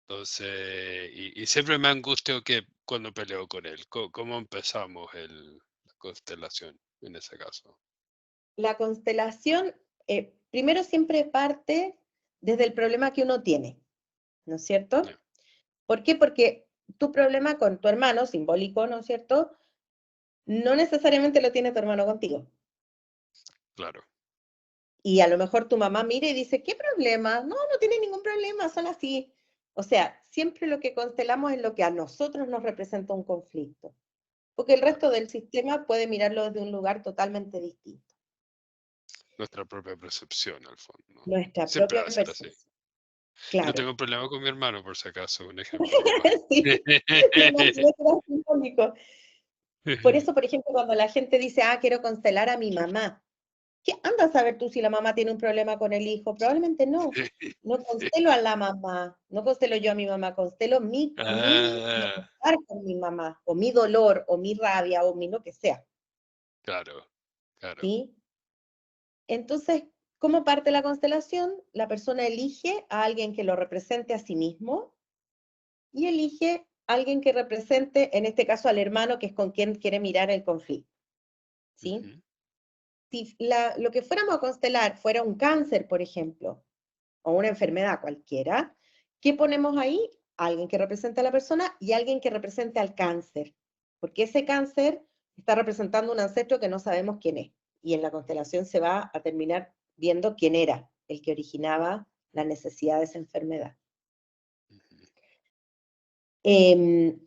Entonces, y siempre me angustio que cuando peleo con él, ¿cómo empezamos la constelación en ese caso? La constelación, primero siempre parte desde el problema que uno tiene, ¿no es Ya, cierto? ¿Por qué? Porque tu problema con tu hermano, simbólico, ¿no es cierto? No necesariamente lo tiene tu hermano contigo. claro, Y a lo mejor tu mamá mira y dice, ¿qué problema? No, no tiene ningún problema, son así. O sea, siempre lo que constelamos es lo que a nosotros nos representa un conflicto, porque el resto claro. del sistema puede mirarlo desde un lugar totalmente distinto. Nuestra propia percepción, al fondo. Nuestra Siempre propia va a ser así. percepción. Y no Claro. tengo un problema con mi hermano, por si acaso, un ejemplo nomás. Sí, me imaginé que era simbólico. Por eso, por ejemplo, cuando la gente dice, quiero constelar a mi mamá, ¿qué andas a saber tú si la mamá tiene un problema con el hijo? Probablemente no. No constelo a la mamá, no constelo yo a mi mamá, constelo mi Ah, malestar con mi mamá, o mi dolor, o mi rabia, o mi lo que sea, claro, claro. ¿sí? Entonces, ¿cómo parte la constelación? La persona elige a alguien que lo represente a sí mismo y elige a alguien que represente, en este caso, al hermano, que es con quien quiere mirar el conflicto, ¿sí? Ujú, Si lo que fuéramos a constelar fuera un cáncer, por ejemplo, o una enfermedad cualquiera, ¿qué ponemos ahí? Alguien que represente a la persona y alguien que represente al cáncer, porque ese cáncer está representando un ancestro que no sabemos quién es, y en la constelación se va a terminar viendo quién era el que originaba la necesidad de esa enfermedad. ujú. Eh,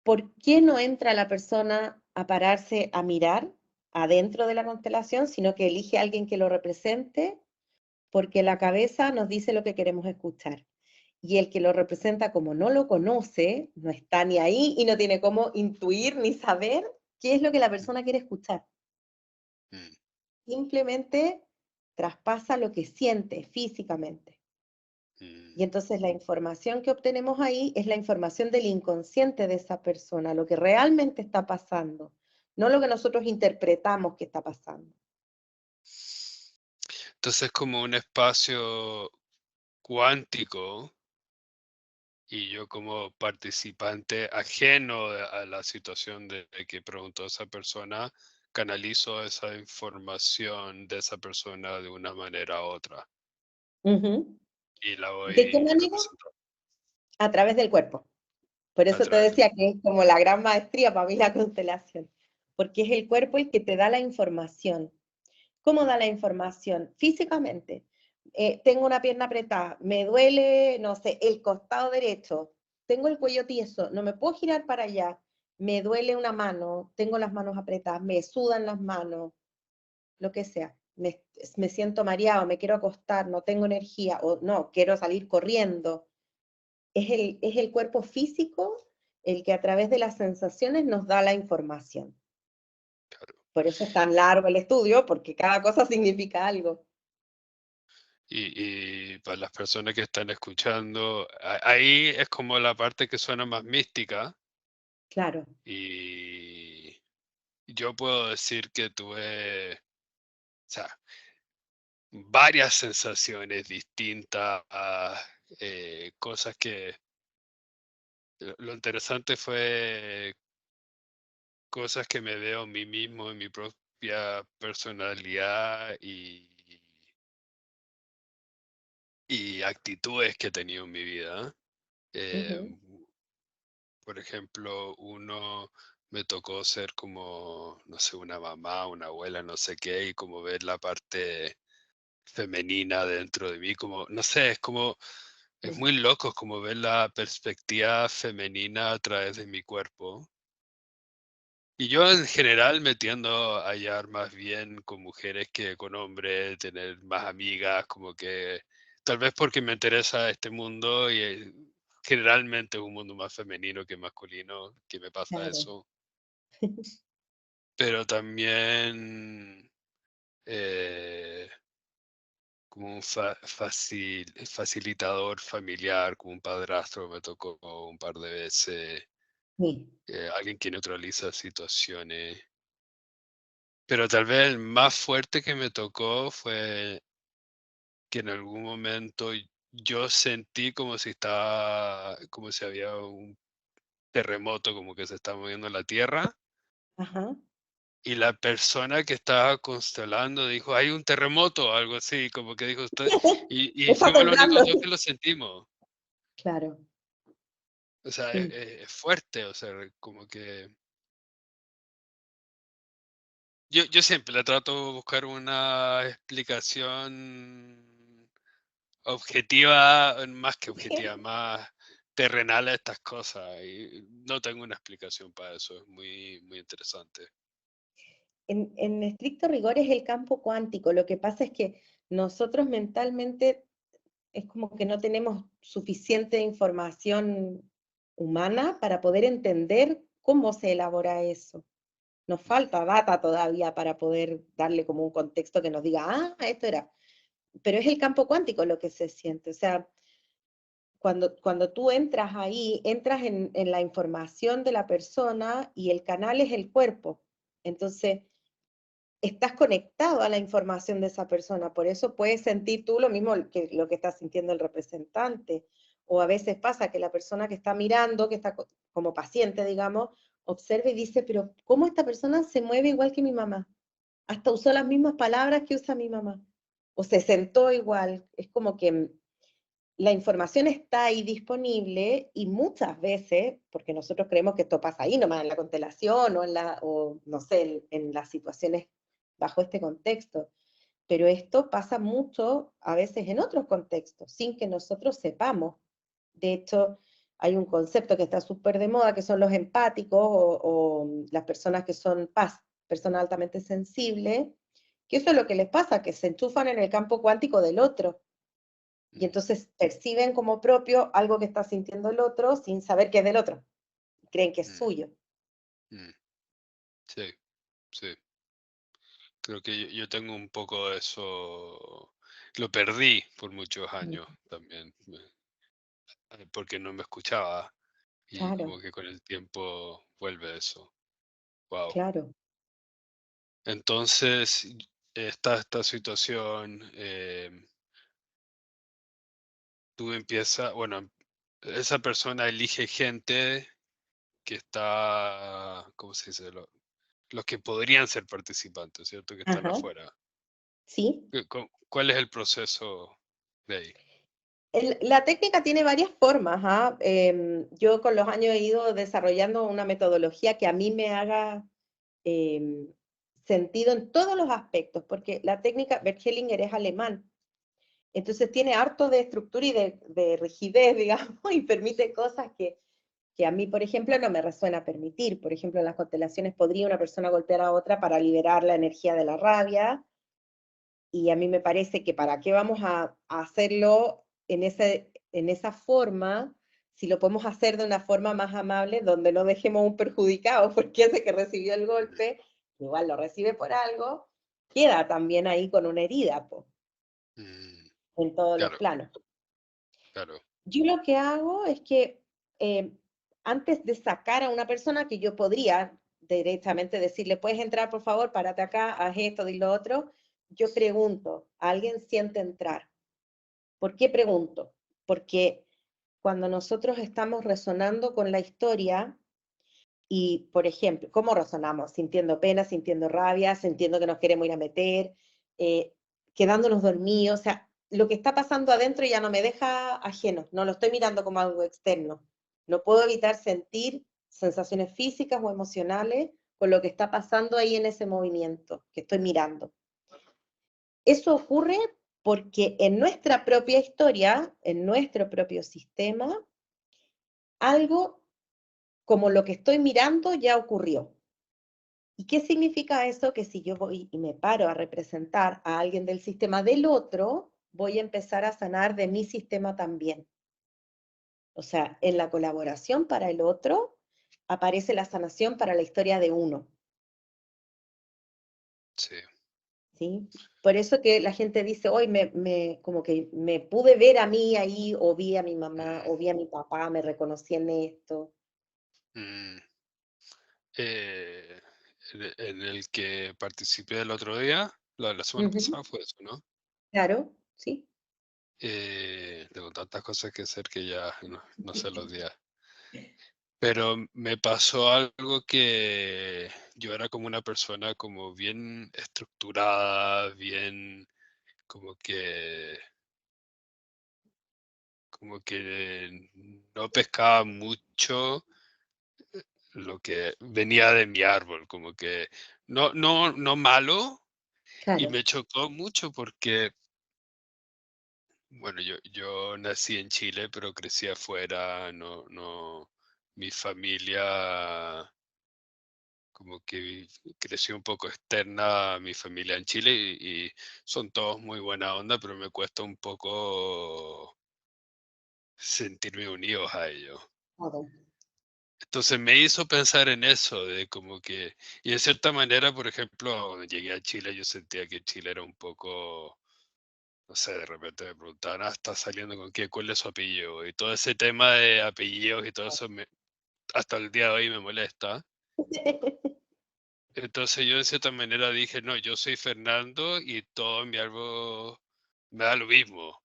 ¿Por qué no entra la persona a pararse a mirar adentro de la constelación, sino que elige a alguien que lo represente? Porque la cabeza nos dice lo que queremos escuchar. Y el que lo representa, como no lo conoce, no está ni ahí y no tiene cómo intuir ni saber qué es lo que la persona quiere escuchar. Mm, Simplemente traspasa lo que siente físicamente. Y mm. entonces la información que obtenemos ahí es la información del inconsciente de esa persona, lo que realmente está pasando, no lo que nosotros interpretamos que está pasando. Entonces es como un espacio cuántico y yo como participante ajeno a la situación de que preguntó esa persona, canalizo esa información de esa persona de una manera u otra Ujú. y la ¿De qué voy manera? representando A través del cuerpo. Por a eso te través del... decía que es como la gran maestría para mí la constelación, porque es el cuerpo el que te da la información. ¿Cómo Mm, da la información? Físicamente. Tengo una pierna apretada, me duele, no sé, el costado derecho, tengo el cuello tieso, no me puedo girar para allá, me duele una mano, tengo las manos apretadas, me sudan las manos, lo que sea. Me siento mareado, me quiero acostar, no tengo energía, o no, quiero salir corriendo. Es el cuerpo físico el que a través de las sensaciones nos da la información. claro. Por eso es tan largo el estudio, porque cada cosa significa algo. Y para las personas que están escuchando, ahí es como la parte que suena más mística Claro. y yo puedo decir que tuve, o sea, varias sensaciones distintas, cosas que lo interesante fue cosas que me veo a mí mismo en mi propia personalidad y actitudes que he tenido en mi vida. Ujú, Em, por ejemplo, uno me tocó ser como, no sé, una mamá, una abuela, no sé qué, y como ver la parte femenina dentro de mí, como, no sé, es sí, muy loco, es como ver la perspectiva femenina a través de mi cuerpo. Y yo en general me tiendo a hallar más bien con mujeres que con hombres, tener más amigas, como que tal vez porque me interesa este mundo y generalmente es un mundo más femenino que masculino, que me pasa claro. eso. Pero también eh, como un facilitador familiar, como un padrastro me tocó un par de veces, Sí, alguien que neutraliza situaciones. Pero tal vez el más fuerte que me tocó fue que en algún momento yo sentí como si había un terremoto, como que se estaba moviendo la tierra, ajá. y la persona que estaba constelando dijo: "Hay un terremoto", o algo así, como que dijo usted, y Está fuimos los únicos temblando. 2 que lo sentimos. Claro, O sea, sí. es fuerte, o sea, como que yo siempre le trato de buscar una explicación objetiva, más que objetiva, más terrenal a estas cosas, y no tengo una explicación para eso, es muy, muy interesante. En estricto rigor es el campo cuántico. Lo que pasa es que nosotros mentalmente es como que no tenemos suficiente información humana para poder entender cómo se elabora eso. Nos Mm, falta data todavía para poder darle como un contexto que nos diga, ah, esto era. Pero es el campo cuántico lo que se siente. O sea, cuando tú entras ahí, entras en la información de la persona y el canal es el cuerpo. Entonces, estás conectado a la información de esa persona, por eso puedes sentir tú lo mismo que lo que está sintiendo el representante. O a veces pasa que la persona que está mirando, que está como paciente, digamos, observa y dice, pero ¿cómo esta persona se mueve igual que mi mamá? Hasta usó las mismas palabras que usa mi mamá. O se sentó igual. Es como que la información está ahí disponible y muchas veces, porque nosotros creemos que esto pasa ahí nomás en la constelación o no sé, en las situaciones bajo este contexto, pero esto pasa mucho a veces en otros contextos, sin que nosotros sepamos. De hecho, hay un concepto que está súper de moda, que son los empáticos o las personas que son paz, personas altamente sensibles, que eso es lo que les pasa, que se enchufan en el campo cuántico del otro y mm, entonces perciben como propio algo que está sintiendo el otro sin saber que es del otro. Creen que es mm, suyo. mm. Sí, sí. Creo que yo tengo un poco de eso. Lo perdí por muchos Mm, años también, porque no me escuchaba y claro, como que con el tiempo vuelve eso. Wow. claro. Entonces, está esta situación, tú empiezas, bueno, esa persona elige gente que está, ¿cómo se dice? Los que podrían ser participantes, ¿cierto? Que están Ajá, afuera. sí. ¿Cuál es el proceso de ahí? La técnica tiene varias formas. ¿Ah? Yo con los años he ido desarrollando una metodología que a mí me haga em, sentido en todos los aspectos, porque la técnica, Bert Hellinger es alemán, entonces tiene harto de estructura y de rigidez, digamos, y permite cosas que a mí, por ejemplo, no me resuena permitir. Por ejemplo, en las constelaciones podría una persona golpear a otra para liberar la energía de la rabia, y a mí me parece que para qué vamos a hacerlo en esa forma, si lo podemos hacer de una forma más amable, donde no dejemos un perjudicado, porque ese que recibió el Mm, golpe, igual lo recibe por algo, queda también ahí con una herida, po, mm, en todos los claro, planos. claro. Yo lo que hago es que eh, antes de sacar a una persona que yo podría directamente decirle, puedes entrar por favor, párate acá, haz esto y lo otro, yo pregunto, ¿alguien siente entrar? ¿Por qué pregunto? Porque cuando nosotros estamos resonando con la historia y, por ejemplo, ¿cómo resonamos? Sintiendo pena, sintiendo rabia, sintiendo que nos queremos ir a meter, eh, quedándonos dormidos, o sea, lo que está pasando adentro ya no me deja ajeno, no lo estoy mirando como algo externo. No puedo evitar sentir sensaciones físicas o emocionales con lo que está pasando ahí en ese movimiento que estoy mirando. Eso ocurre porque en nuestra propia historia, en nuestro propio sistema, algo como lo que estoy mirando ya ocurrió. ¿Y qué significa eso? Que si yo voy y me paro a representar a alguien del sistema del otro, voy a empezar a sanar de mi sistema también. O sea, en la colaboración para el otro aparece la sanación para la historia de uno. Sí. ¿Sí? Por eso que la gente dice, hoy como que me pude ver a mí ahí, o vi a mi mamá, o vi a mi papá, me reconocí en esto. Mm, eh, en el que participé el otro día, la semana Ujú, pasada fue eso, ¿no? claro, sí. Tengo tantas cosas que hacer que ya no sé los días. Pero me pasó algo que yo era como una persona como bien estructurada, bien como que como que no pescaba mucho lo que venía de mi árbol, como que no malo, y Claro, me chocó mucho porque, bueno, yo nací en Chile, pero crecí afuera, mi familia como que creció un poco externa a mi familia en Chile y son todos muy buena onda, pero me cuesta un poco sentirme unidos a ellos. todo. Entonces me hizo pensar en eso, de como que, y de cierta manera, por ejemplo, cuando llegué a Chile, yo sentía que Chile era un poco, no sé, de repente me preguntaban, ¿estás saliendo con quién? ¿Cuál es su apellido? Y todo ese tema de apellidos y todo eso, hasta el día de hoy me molesta. Entonces yo de cierta manera dije, no, yo soy Fernando y todo mi árbol me da lo mismo,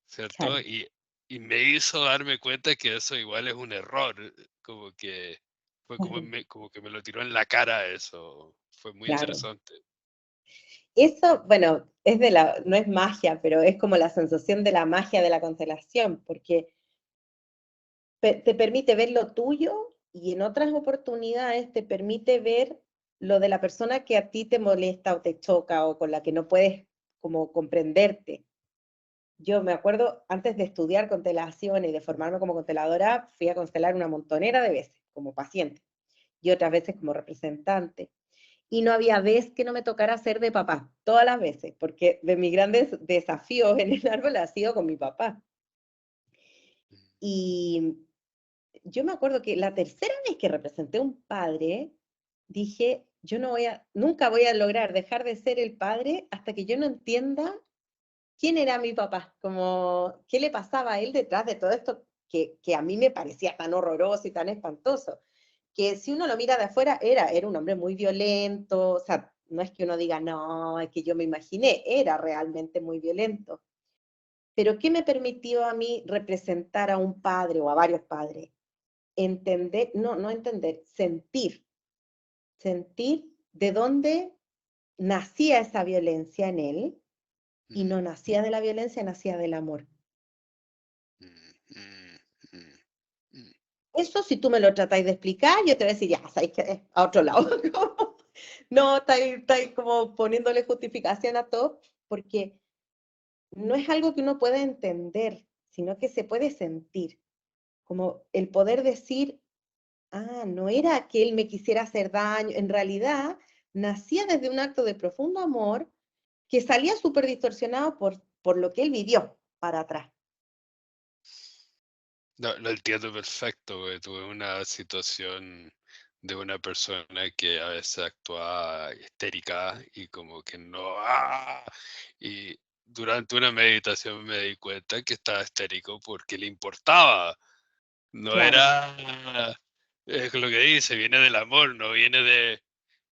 ¿cierto? Claro, Y me hizo darme cuenta que eso igual es un error, como que fue claro, como que me lo tiró en la cara eso, fue muy claro. interesante. Eso, bueno, no es magia, pero es como la sensación de la magia de la constelación, porque te permite ver lo tuyo y en otras oportunidades te permite ver lo de la persona que a ti te molesta o te choca o con la que no puedes como comprenderte. Yo me acuerdo, antes de estudiar constelación y de formarme como consteladora, fui a constelar una montonera de veces como paciente y otras veces como representante. Y no había vez que no me tocara ser de papá, todas las veces, porque de mis grandes desafíos en el árbol ha sido con mi papá. Y yo me acuerdo que la tercera vez que representé a un padre, dije, yo no voy a, nunca voy a lograr dejar de ser el padre hasta que yo no entienda quién era mi papá, como qué le pasaba a él detrás de todo esto que a mí me parecía tan horroroso y tan espantoso. Que si uno lo mira de afuera, era un hombre muy violento, o sea, no es que uno diga, no, es que yo me imaginé, era realmente muy violento. Pero ¿qué me permitió a mí representar a un padre o a varios padres? Entender, no entender, sentir de dónde nacía esa violencia en él y Mm, no nacía de la violencia, nacía del amor. mm, mm, mm, mm, Eso si tú me lo tratáis de explicar, yo te voy a decir, ya, sabéis que a otro lado. No, estáis como poniéndole justificación a todo, porque no es algo que uno pueda entender, sino que se puede sentir. Como el poder decir, no era que él me quisiera hacer daño, en realidad nacía desde un acto de profundo amor que salía súper distorsionado por lo que él vivió para atrás. No, lo entiendo perfecto, güey. Tuve una situación de una persona que a veces actúa histérica y como que no. Y durante una meditación me di cuenta que estaba histérico porque le importaba. No Claro, era. Es lo que dice, viene del amor, no viene de.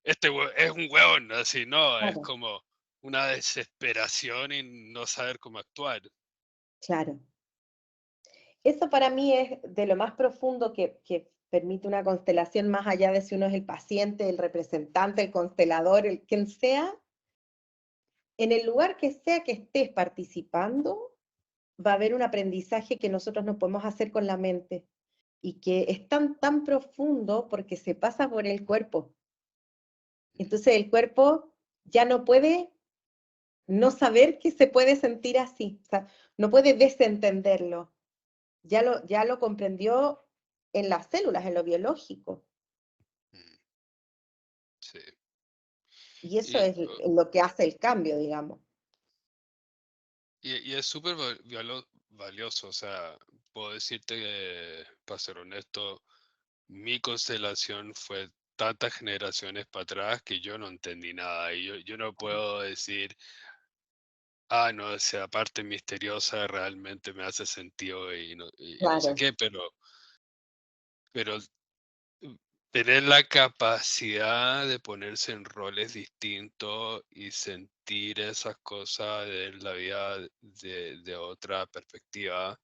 Es un hueón, así, no, es claro, como una desesperación y no saber cómo actuar. claro. Eso para mí es de lo más profundo que permite una constelación, más allá de si uno es el paciente, el representante, el constelador, el quien sea, en el lugar que sea que estés participando, va a haber un aprendizaje que nosotros no podemos hacer con la mente y que es tan profundo porque se pasa por el cuerpo. Entonces el cuerpo ya no puede no saber que se puede sentir así, o sea, no puede desentenderlo, ya lo comprendió en las células, en lo biológico, mm, sí. y eso Y, es lo que hace el cambio, digamos. y es súper valioso, o sea, puedo decirte que, para ser honesto, mi constelación fue tantas generaciones para atrás que yo no entendí nada. Y yo no puedo decir, no, esa parte misteriosa realmente me hace sentido y no sé Claro, qué, pero tener la capacidad de ponerse en roles distintos y sentir esas cosas de la vida de otra perspectiva,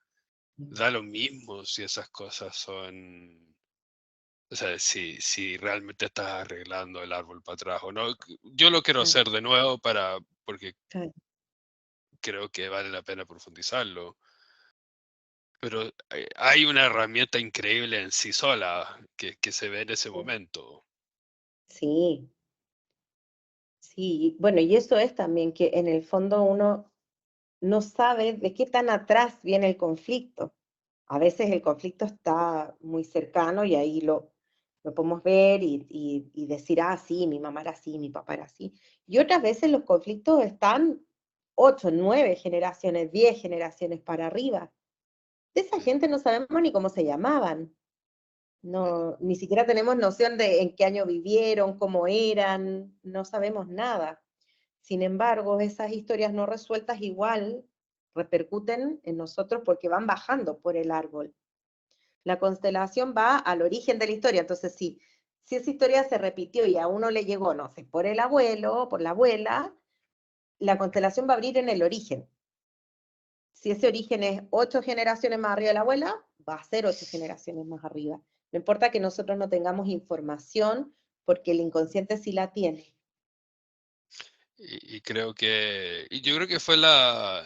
da lo mismo si esas cosas son, o sea, si realmente estás arreglando el árbol para atrás o no. Yo lo quiero claro, hacer de nuevo porque claro, creo que vale la pena profundizarlo. Pero hay una herramienta increíble en sí sola que se ve en ese sí, momento. sí, sí, bueno, y eso es también que en el fondo uno no sabe de qué tan atrás viene el conflicto. A veces el conflicto está muy cercano y ahí lo podemos ver y decir, ah, sí, mi mamá era así, mi papá era así. Y otras veces los conflictos están 8, 9 generaciones, 10 generaciones para arriba. De esa Mm, gente no sabemos ni cómo se llamaban. mm. No, ni siquiera tenemos noción de en qué año vivieron, cómo eran, no sabemos nada. Sin embargo, esas historias no resueltas igual repercuten en nosotros porque van bajando por el árbol. La constelación va al origen de la historia, entonces sí, si esa historia se repitió y a uno le llegó, no sé, por el abuelo, por la abuela, la constelación va a abrir en el origen. Si ese origen es 8 generaciones más arriba de la abuela, va a ser 8 generaciones más arriba. No importa que nosotros no tengamos información, porque el inconsciente sí la tiene. Y yo creo que fue la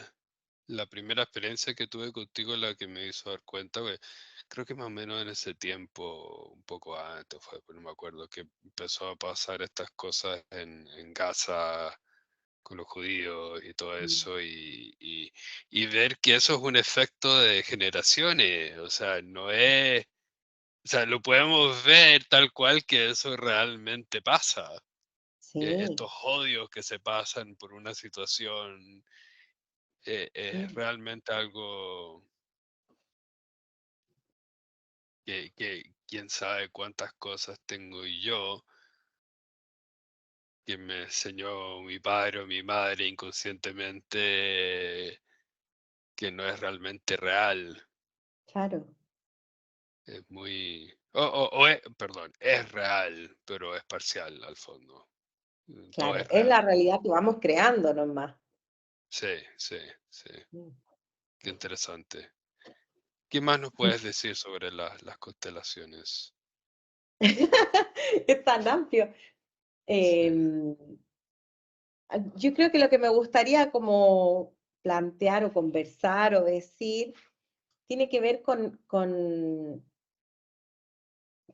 primera experiencia que tuve contigo la que me hizo dar cuenta, creo que más o menos en ese tiempo, un poco antes fue, pero no me acuerdo, que empezó a pasar estas cosas en Gaza con los judíos y todo Mm. eso, y ver que eso es un efecto de generaciones, o sea, no es, o sea, lo podemos ver tal cual que eso realmente pasa, Sí, estos odios que se pasan por una situación es sí, realmente algo que quién sabe cuántas cosas tengo yo que me enseñó mi padre o mi madre inconscientemente que no es realmente real. claro. Es muy... perdón, es real, pero es parcial al fondo. Todo Claro, es es la real. realidad que vamos creando nomás. Sí, sí, sí. Mm. Qué interesante. ¿Qué más nos puedes decir sobre las constelaciones? Es tan amplio. Sí. Em, yo creo que lo que me gustaría como plantear o conversar o decir tiene que ver con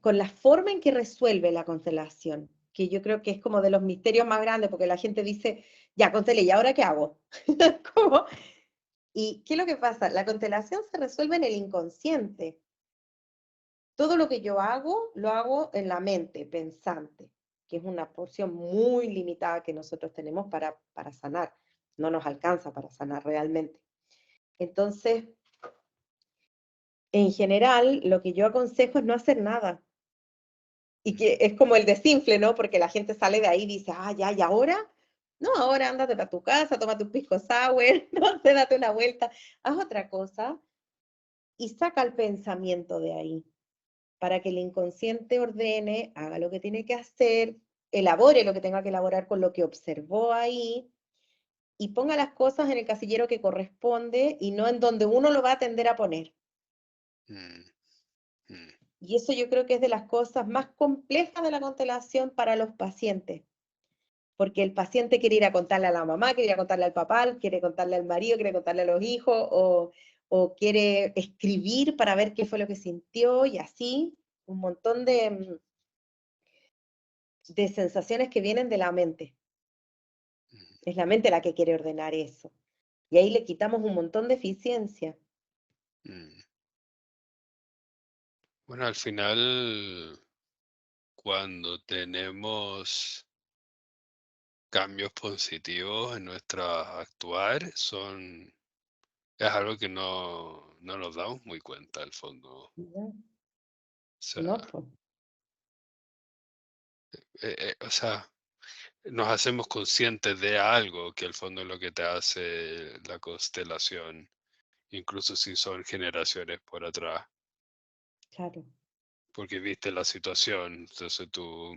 la forma en que resuelve la constelación, que yo creo que es como de los misterios más grandes, porque la gente dice, ya constelé, ¿y ahora qué hago? ¿Cómo? ¿Y qué es lo que pasa? La constelación se resuelve en el inconsciente. Todo lo que yo hago, lo hago en la mente pensante, que es una porción muy limitada que nosotros tenemos para sanar. No nos alcanza para sanar realmente. Entonces, en general, lo que yo aconsejo es no hacer nada. Y que es como el desinfle, ¿no? Porque la gente sale de ahí y dice, ah, ya, ¿y ahora? No, ahora ándate para tu casa, tómate un pisco sour, no sé, date una vuelta, haz otra cosa y saca el pensamiento de ahí para que el inconsciente ordene, haga lo que tiene que hacer, elabore lo que tenga que elaborar con lo que observó ahí y ponga las cosas en el casillero que corresponde y no en donde uno lo va a tender a poner. Mm, mm, Y eso yo creo que es de las cosas más complejas de la constelación para los pacientes, porque el paciente quiere ir a contarle a la mamá, quiere ir a contarle al papá, quiere contarle al marido, quiere contarle a los hijos, o quiere escribir para ver qué fue lo que sintió y así, un montón de sensaciones que vienen de la mente. Es la mente la que quiere ordenar eso. Y ahí le quitamos un montón de eficiencia. Mm. Bueno, al final, cuando tenemos cambios positivos en nuestra actuar, es algo que no nos damos muy cuenta al fondo. O No, no, sea, pues, o sea, nos hacemos conscientes de algo que al fondo es lo que te hace la constelación, incluso si son generaciones por atrás, claro, porque viste la situación, entonces tú,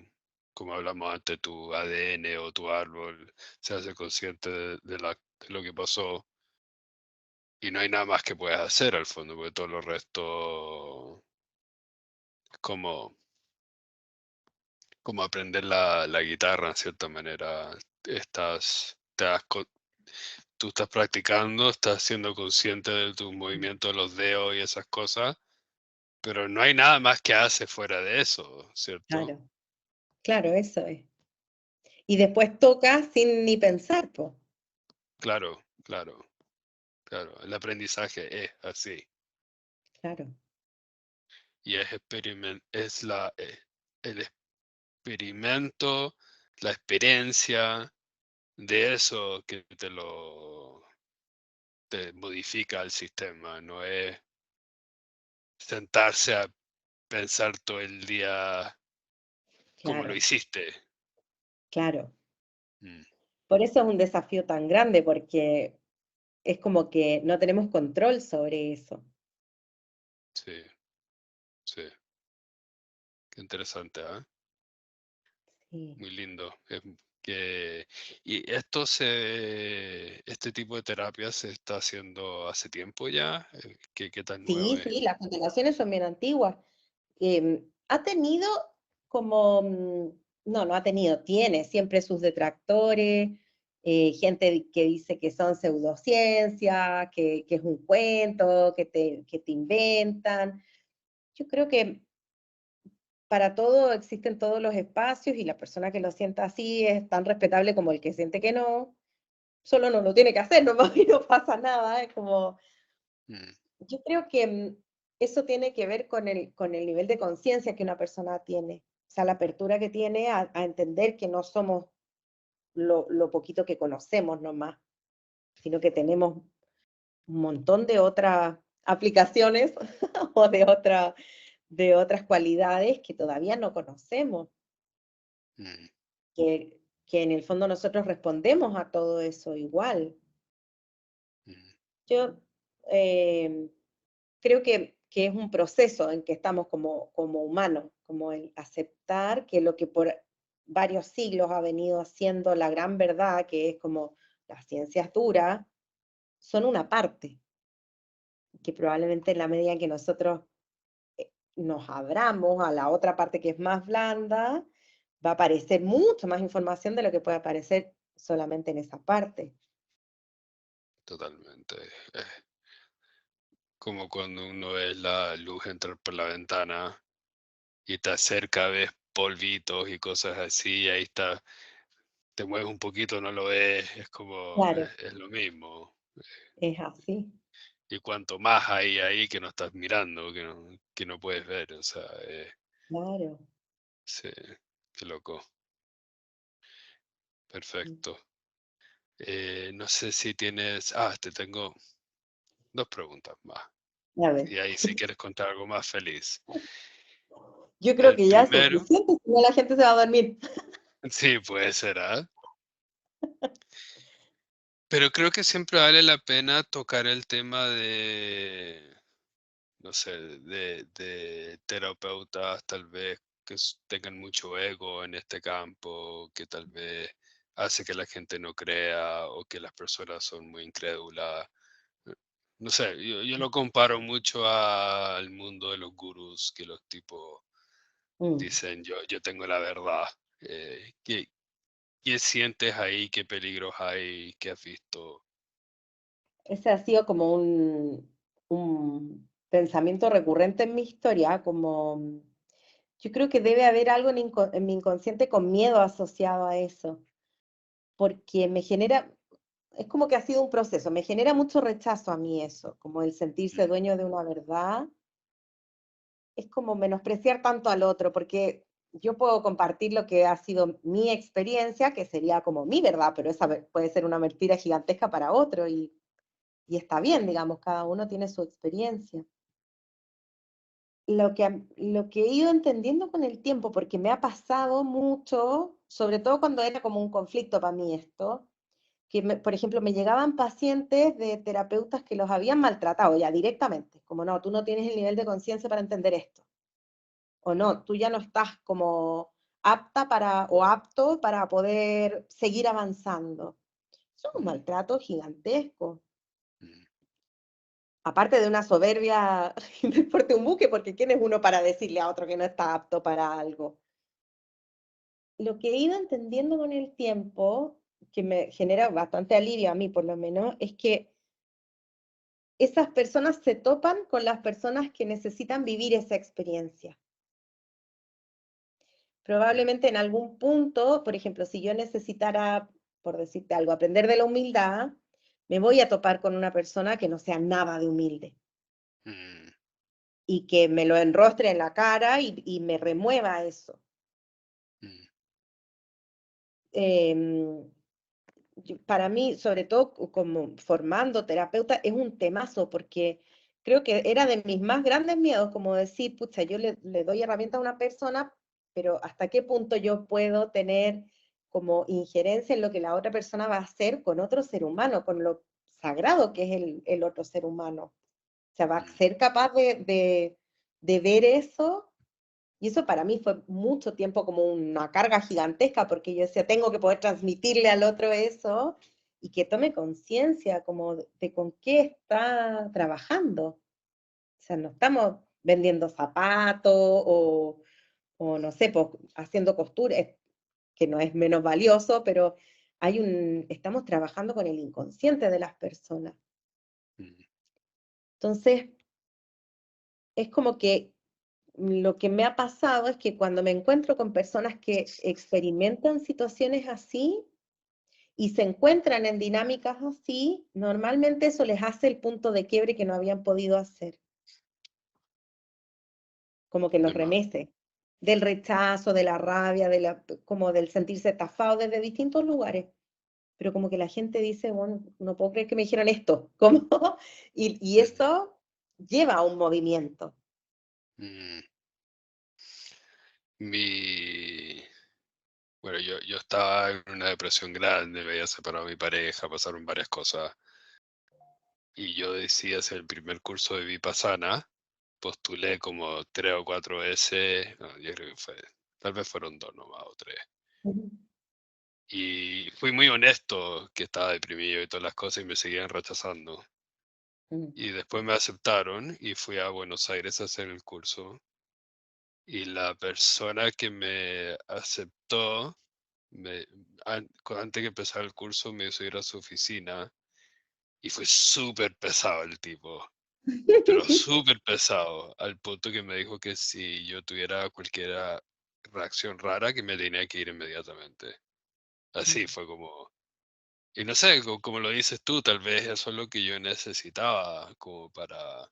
como hablamos antes, tu ADN o tu árbol se hace consciente de lo que pasó y no hay nada más que puedas hacer al fondo, porque todo lo resto es como aprender la guitarra en cierta manera. Estás, te das co- Tú estás practicando, estás siendo consciente de tus movimientos de los dedos y esas cosas, pero no hay nada más que hace fuera de eso, ¿cierto? claro, claro, eso es. Y después toca sin ni pensar, pues, Claro, claro, claro. El aprendizaje es así claro, y el experimento, la experiencia de eso que te modifica el sistema, no es sentarse a pensar todo el día cómo lo claro, hiciste. claro. Mm, Por eso es un desafío tan grande, porque es como que no tenemos control sobre eso. sí, sí, qué interesante, ¿ah? Sí, Muy lindo. Que, y este tipo de terapia se está haciendo hace tiempo ya. ¿Qué tan nuevo sí, es? sí, las constelaciones son bien antiguas. Ha tenido como, no, no ha tenido, tiene siempre sus detractores, gente que dice que son pseudociencias, que es un cuento, que te inventan. Yo creo que para todo existen todos los espacios y la persona que lo sienta así es tan respetable como el que siente que no, solo no lo tiene que hacer, nomás y no pasa nada, es como, Mm, yo creo que eso tiene que ver con el nivel de conciencia que una persona tiene, o sea, la apertura que tiene a entender que no somos lo poquito que conocemos nomás, sino que tenemos un montón de otras aplicaciones o de otras cualidades que todavía no conocemos, mm, que en el fondo nosotros respondemos a todo eso igual. mm, Yo eh, creo que es un proceso en que estamos como humanos, como el aceptar que lo que por varios siglos ha venido siendo la gran verdad, que es como las ciencias duras, son una parte, que probablemente en la medida en que nosotros nos abramos a la otra parte que es más blanda, va a aparecer mucha más información de lo que puede aparecer solamente en esa parte. totalmente. Es como cuando uno ve la luz entrar por la ventana y te acerca, ves polvitos y cosas así, y ahí está, te mueves un poquito, no lo ves, es como, Claro, es lo mismo. es así, Y cuanto más hay ahí que no estás mirando, que no puedes ver, o sea, claro. sí, qué loco, Mm. perfecto. No sé si te tengo dos preguntas más. A ver, Y ahí si quieres contar algo más feliz. yo creo El que ya es primero, suficiente, si no la gente se va a dormir. sí, puede ser, ¿ah? Pero creo que siempre vale la pena tocar el tema no sé, de terapeutas tal vez que tengan mucho ego en este campo, que tal vez hace que la gente no crea o que las personas son muy incrédulas. Eh, No sé, yo lo comparo mucho al mundo de los gurús, que los tipos Mm. dicen, yo tengo la verdad. ¿Qué sientes ahí? ¿Qué peligros hay? ¿Qué has visto? Ese ha sido como un pensamiento recurrente en mi historia, como yo creo que debe haber algo en mi inconsciente con miedo asociado a eso. porque me genera, es como que ha sido un proceso, me genera mucho rechazo a mí eso, como el sentirse mm, dueño de una verdad, es como menospreciar tanto al otro, porque yo puedo compartir lo que ha sido mi experiencia, que sería como mi verdad, pero esa puede ser una mentira gigantesca para otro y está bien, digamos, cada uno tiene su experiencia. Lo que he ido entendiendo con el tiempo, porque me ha pasado mucho, sobre todo cuando era como un conflicto para mí esto, que, por ejemplo, me llegaban pacientes de terapeutas que los habían maltratado ya directamente, como no, tú no tienes el nivel de conciencia para entender esto, o no, tú ya no estás como apta para o apto para poder seguir avanzando. Son un mm, maltrato gigantesco, mm. aparte de una soberbia de un buque, porque ¿quién es uno para decirle a otro que no está apto para algo? Lo que he ido entendiendo con el tiempo, que me genera bastante alivio a mí por lo menos, es que esas personas se topan con las personas que necesitan vivir esa experiencia. Mm, Probablemente en algún punto, por ejemplo, si yo necesitara, por decirte algo, aprender de la humildad, me voy a topar con una persona que no sea nada de humilde mm, y que me lo enrostre en la cara y me remueva eso. mm. Em, para mí, sobre todo como formando terapeuta, es un temazo porque creo que era de mis más grandes miedos, como decir, pucha, yo le doy herramienta a una persona, pero ¿hasta qué punto yo puedo tener como injerencia en lo que la otra persona va a hacer con otro ser humano, con lo sagrado que es el otro ser humano? O sea, va a Mm, ser capaz de ver eso y eso para mí fue mucho tiempo como una carga gigantesca, porque yo decía, tengo que poder transmitirle al otro eso y que tome conciencia como de con qué está trabajando. O sea, no estamos vendiendo zapatos o no sé, pues, haciendo costura, que no es menos valioso, pero estamos trabajando con el inconsciente de las personas. mm. Entonces, es como que lo que me ha pasado es que cuando me encuentro con personas que experimentan situaciones así y se encuentran en dinámicas así, normalmente eso les hace el punto de quiebre que no habían podido hacer, como que los De más. remece del rechazo, de la rabia, como del sentirse estafado desde distintos lugares. Pero como que la gente dice, bueno, no puedo creer que me dijeron esto, como, y Mm, eso lleva a un movimiento. mm. Mi, bueno, yo estaba en una depresión grande, me había separado de mi pareja, pasaron varias cosas. Y yo decidí hacer el primer curso de Vipassana. Postulé como 3 o 4 veces. No, yo creo que tal vez fueron dos nomás o tres. Ujú, Y fui muy honesto que estaba deprimido y todas las cosas y me seguían rechazando. ujú, Y después me aceptaron y fui a Buenos Aires a hacer el curso. Y la persona que me aceptó, antes que empezara el curso, me hizo ir a su oficina y fue súper pesado el tipo, pero súper pesado, al punto que me dijo que si yo tuviera cualquier reacción rara, que me tenía que ir inmediatamente. Así fue como, y no sé, como lo dices tú, tal vez eso es lo que yo necesitaba como para, o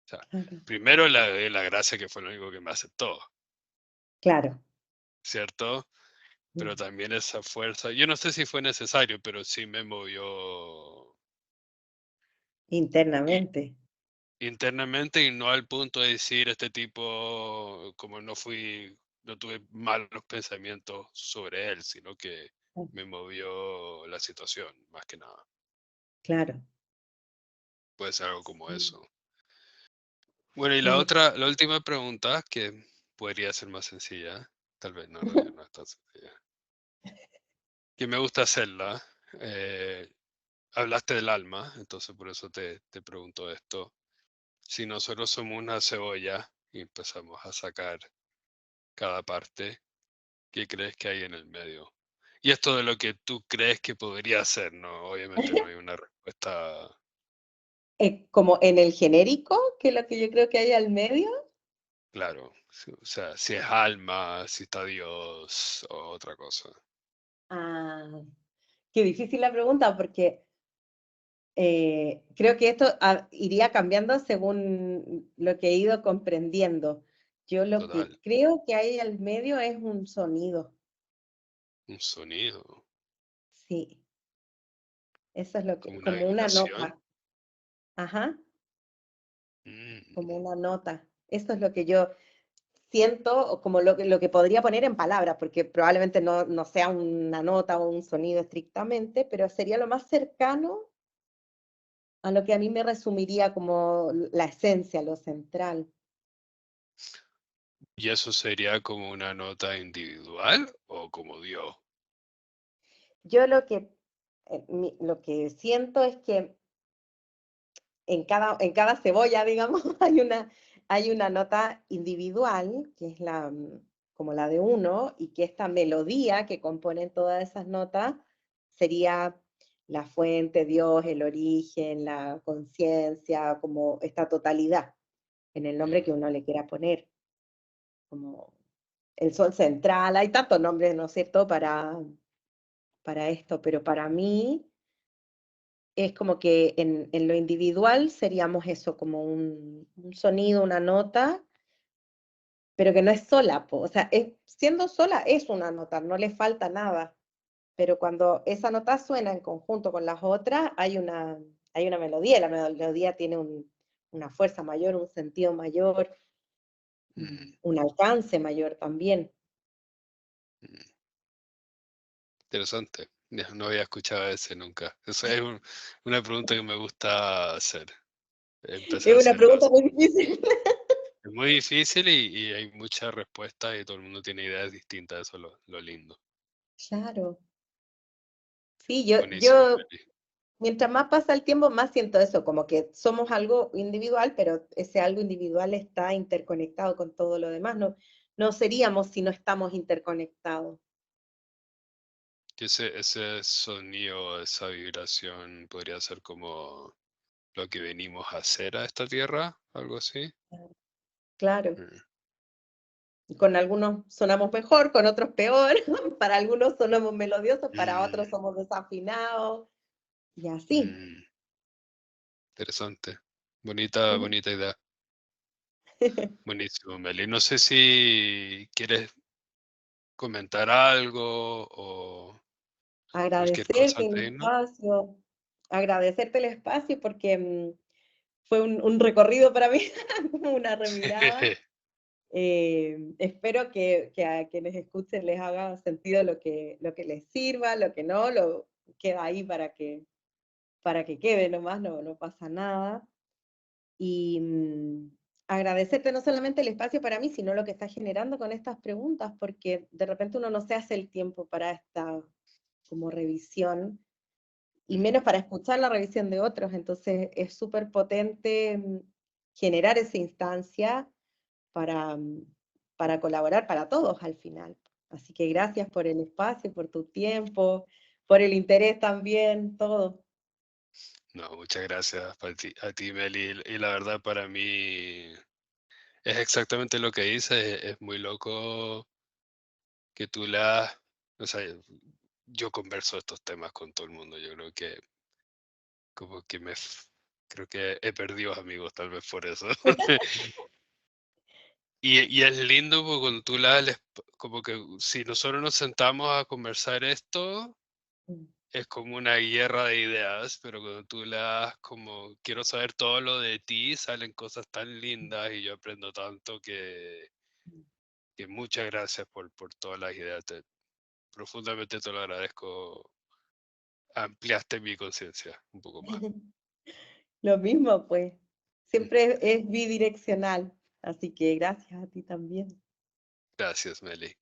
sea, Claro, primero la gracia que fue lo único que me aceptó, claro. ¿cierto? Pero Mm. también esa fuerza, yo no sé si fue necesario, pero sí me movió i- Internamente. internamente y no al punto de decir este tipo, como no tuve malos pensamientos sobre él, sino que Ah, me movió la situación, más que nada. claro. Puede ser algo como Sí, eso. Bueno, y sí. la última pregunta, que podría ser más sencilla, tal vez no, en realidad no es tan sencilla, que me gusta hacerla. eh, Hablaste del alma, entonces por eso te pregunto esto. Si nosotros somos una cebolla y empezamos a sacar cada parte, ¿qué crees que hay en el medio? Y esto de lo que tú crees que podría ser, ¿no? Obviamente no hay una respuesta, Como en el genérico, que es lo que yo creo que hay al medio. claro. O sea, si es alma, si está Dios o otra cosa. Ah, Qué difícil la pregunta porque creo que esto iría cambiando según lo que he ido comprendiendo. Yo lo Total, que creo que hay al medio es un sonido, un sonido, sí, eso es lo como que, una como una vibración. nota, ajá, como Mm, una nota. Eso es lo que yo siento, o como lo que podría poner en palabras, porque probablemente no sea una nota o un sonido estrictamente, pero sería lo más cercano a lo que a mí me resumiría como la esencia, lo central. ¿Y eso sería como una nota individual o como Dios? Yo lo que siento es que en cada cebolla, digamos, hay una nota individual, que es como la de uno, y que esta melodía que componen todas esas notas sería la fuente, Dios, el origen, la conciencia, como esta totalidad, en el nombre Mm, que uno le quiera poner, como el sol central, hay tantos nombres, ¿no es cierto?, para esto, pero para mí es como que en lo individual seríamos eso, como un sonido, una nota, pero que no es sola, po. O sea, siendo sola es una nota, no le falta nada, pero cuando esa nota suena en conjunto con las otras, hay una melodía, la melodía tiene una fuerza mayor, un sentido mayor, mm, un alcance mayor también. mm. Interesante. No había escuchado ese nunca. Esa es una pregunta que me gusta hacer. Empecé Es a una hacerlo. pregunta muy difícil. Es muy difícil y hay muchas respuestas y todo el mundo tiene ideas distintas. Eso es lo lindo. Claro. Sí, Buenísimo, Meli. mientras más pasa el tiempo, más siento eso, como que somos algo individual, pero ese algo individual está interconectado con todo lo demás. No seríamos si no estamos interconectados. Que ese sonido, esa vibración podría ser como lo que venimos a hacer a esta tierra, algo así. Claro. Mm, Y con algunos sonamos mejor, con otros peor. Para algunos sonamos melodiosos, para otros mm, somos desafinados. Y así. mm. Interesante. Bonita, bonita idea. Buenísimo, Meli. No sé si quieres comentar algo o cualquier cosa Agradecerte antes el de irnos. espacio, agradecerte el espacio porque fue un recorrido para mí, como una remirada. Espero que a quienes escuchen les haga sentido lo que les sirva, lo que no, lo queda ahí para que quede nomás, no pasa nada. Y agradecerte no solamente el espacio para mí, sino lo que estás generando con estas preguntas, porque de repente uno no se hace el tiempo para esta como revisión, y Mm, menos para escuchar la revisión de otros, entonces es súper potente generar esa instancia para, para colaborar para todos al final. Así que mm. gracias por el espacio, por tu tiempo, por el interés también, todo. No, muchas gracias a ti, Meli. Y la verdad para mí es exactamente lo que dices. Es muy loco que tú la... O sea, yo converso estos temas con todo el mundo. Yo creo que como que creo que he perdido amigos tal vez por eso. Y es lindo porque cuando tú la como que si nosotros nos sentamos a conversar esto, Mm, es como una guerra de ideas, pero cuando tú le das como, quiero saber todo lo de ti, salen cosas tan lindas y yo aprendo tanto mm. que muchas gracias por todas las ideas. Profundamente te lo agradezco. Ampliaste mi conciencia un poco más. Lo mismo, pues, Mm, siempre es bidireccional, así que gracias a ti también. Gracias, Meli.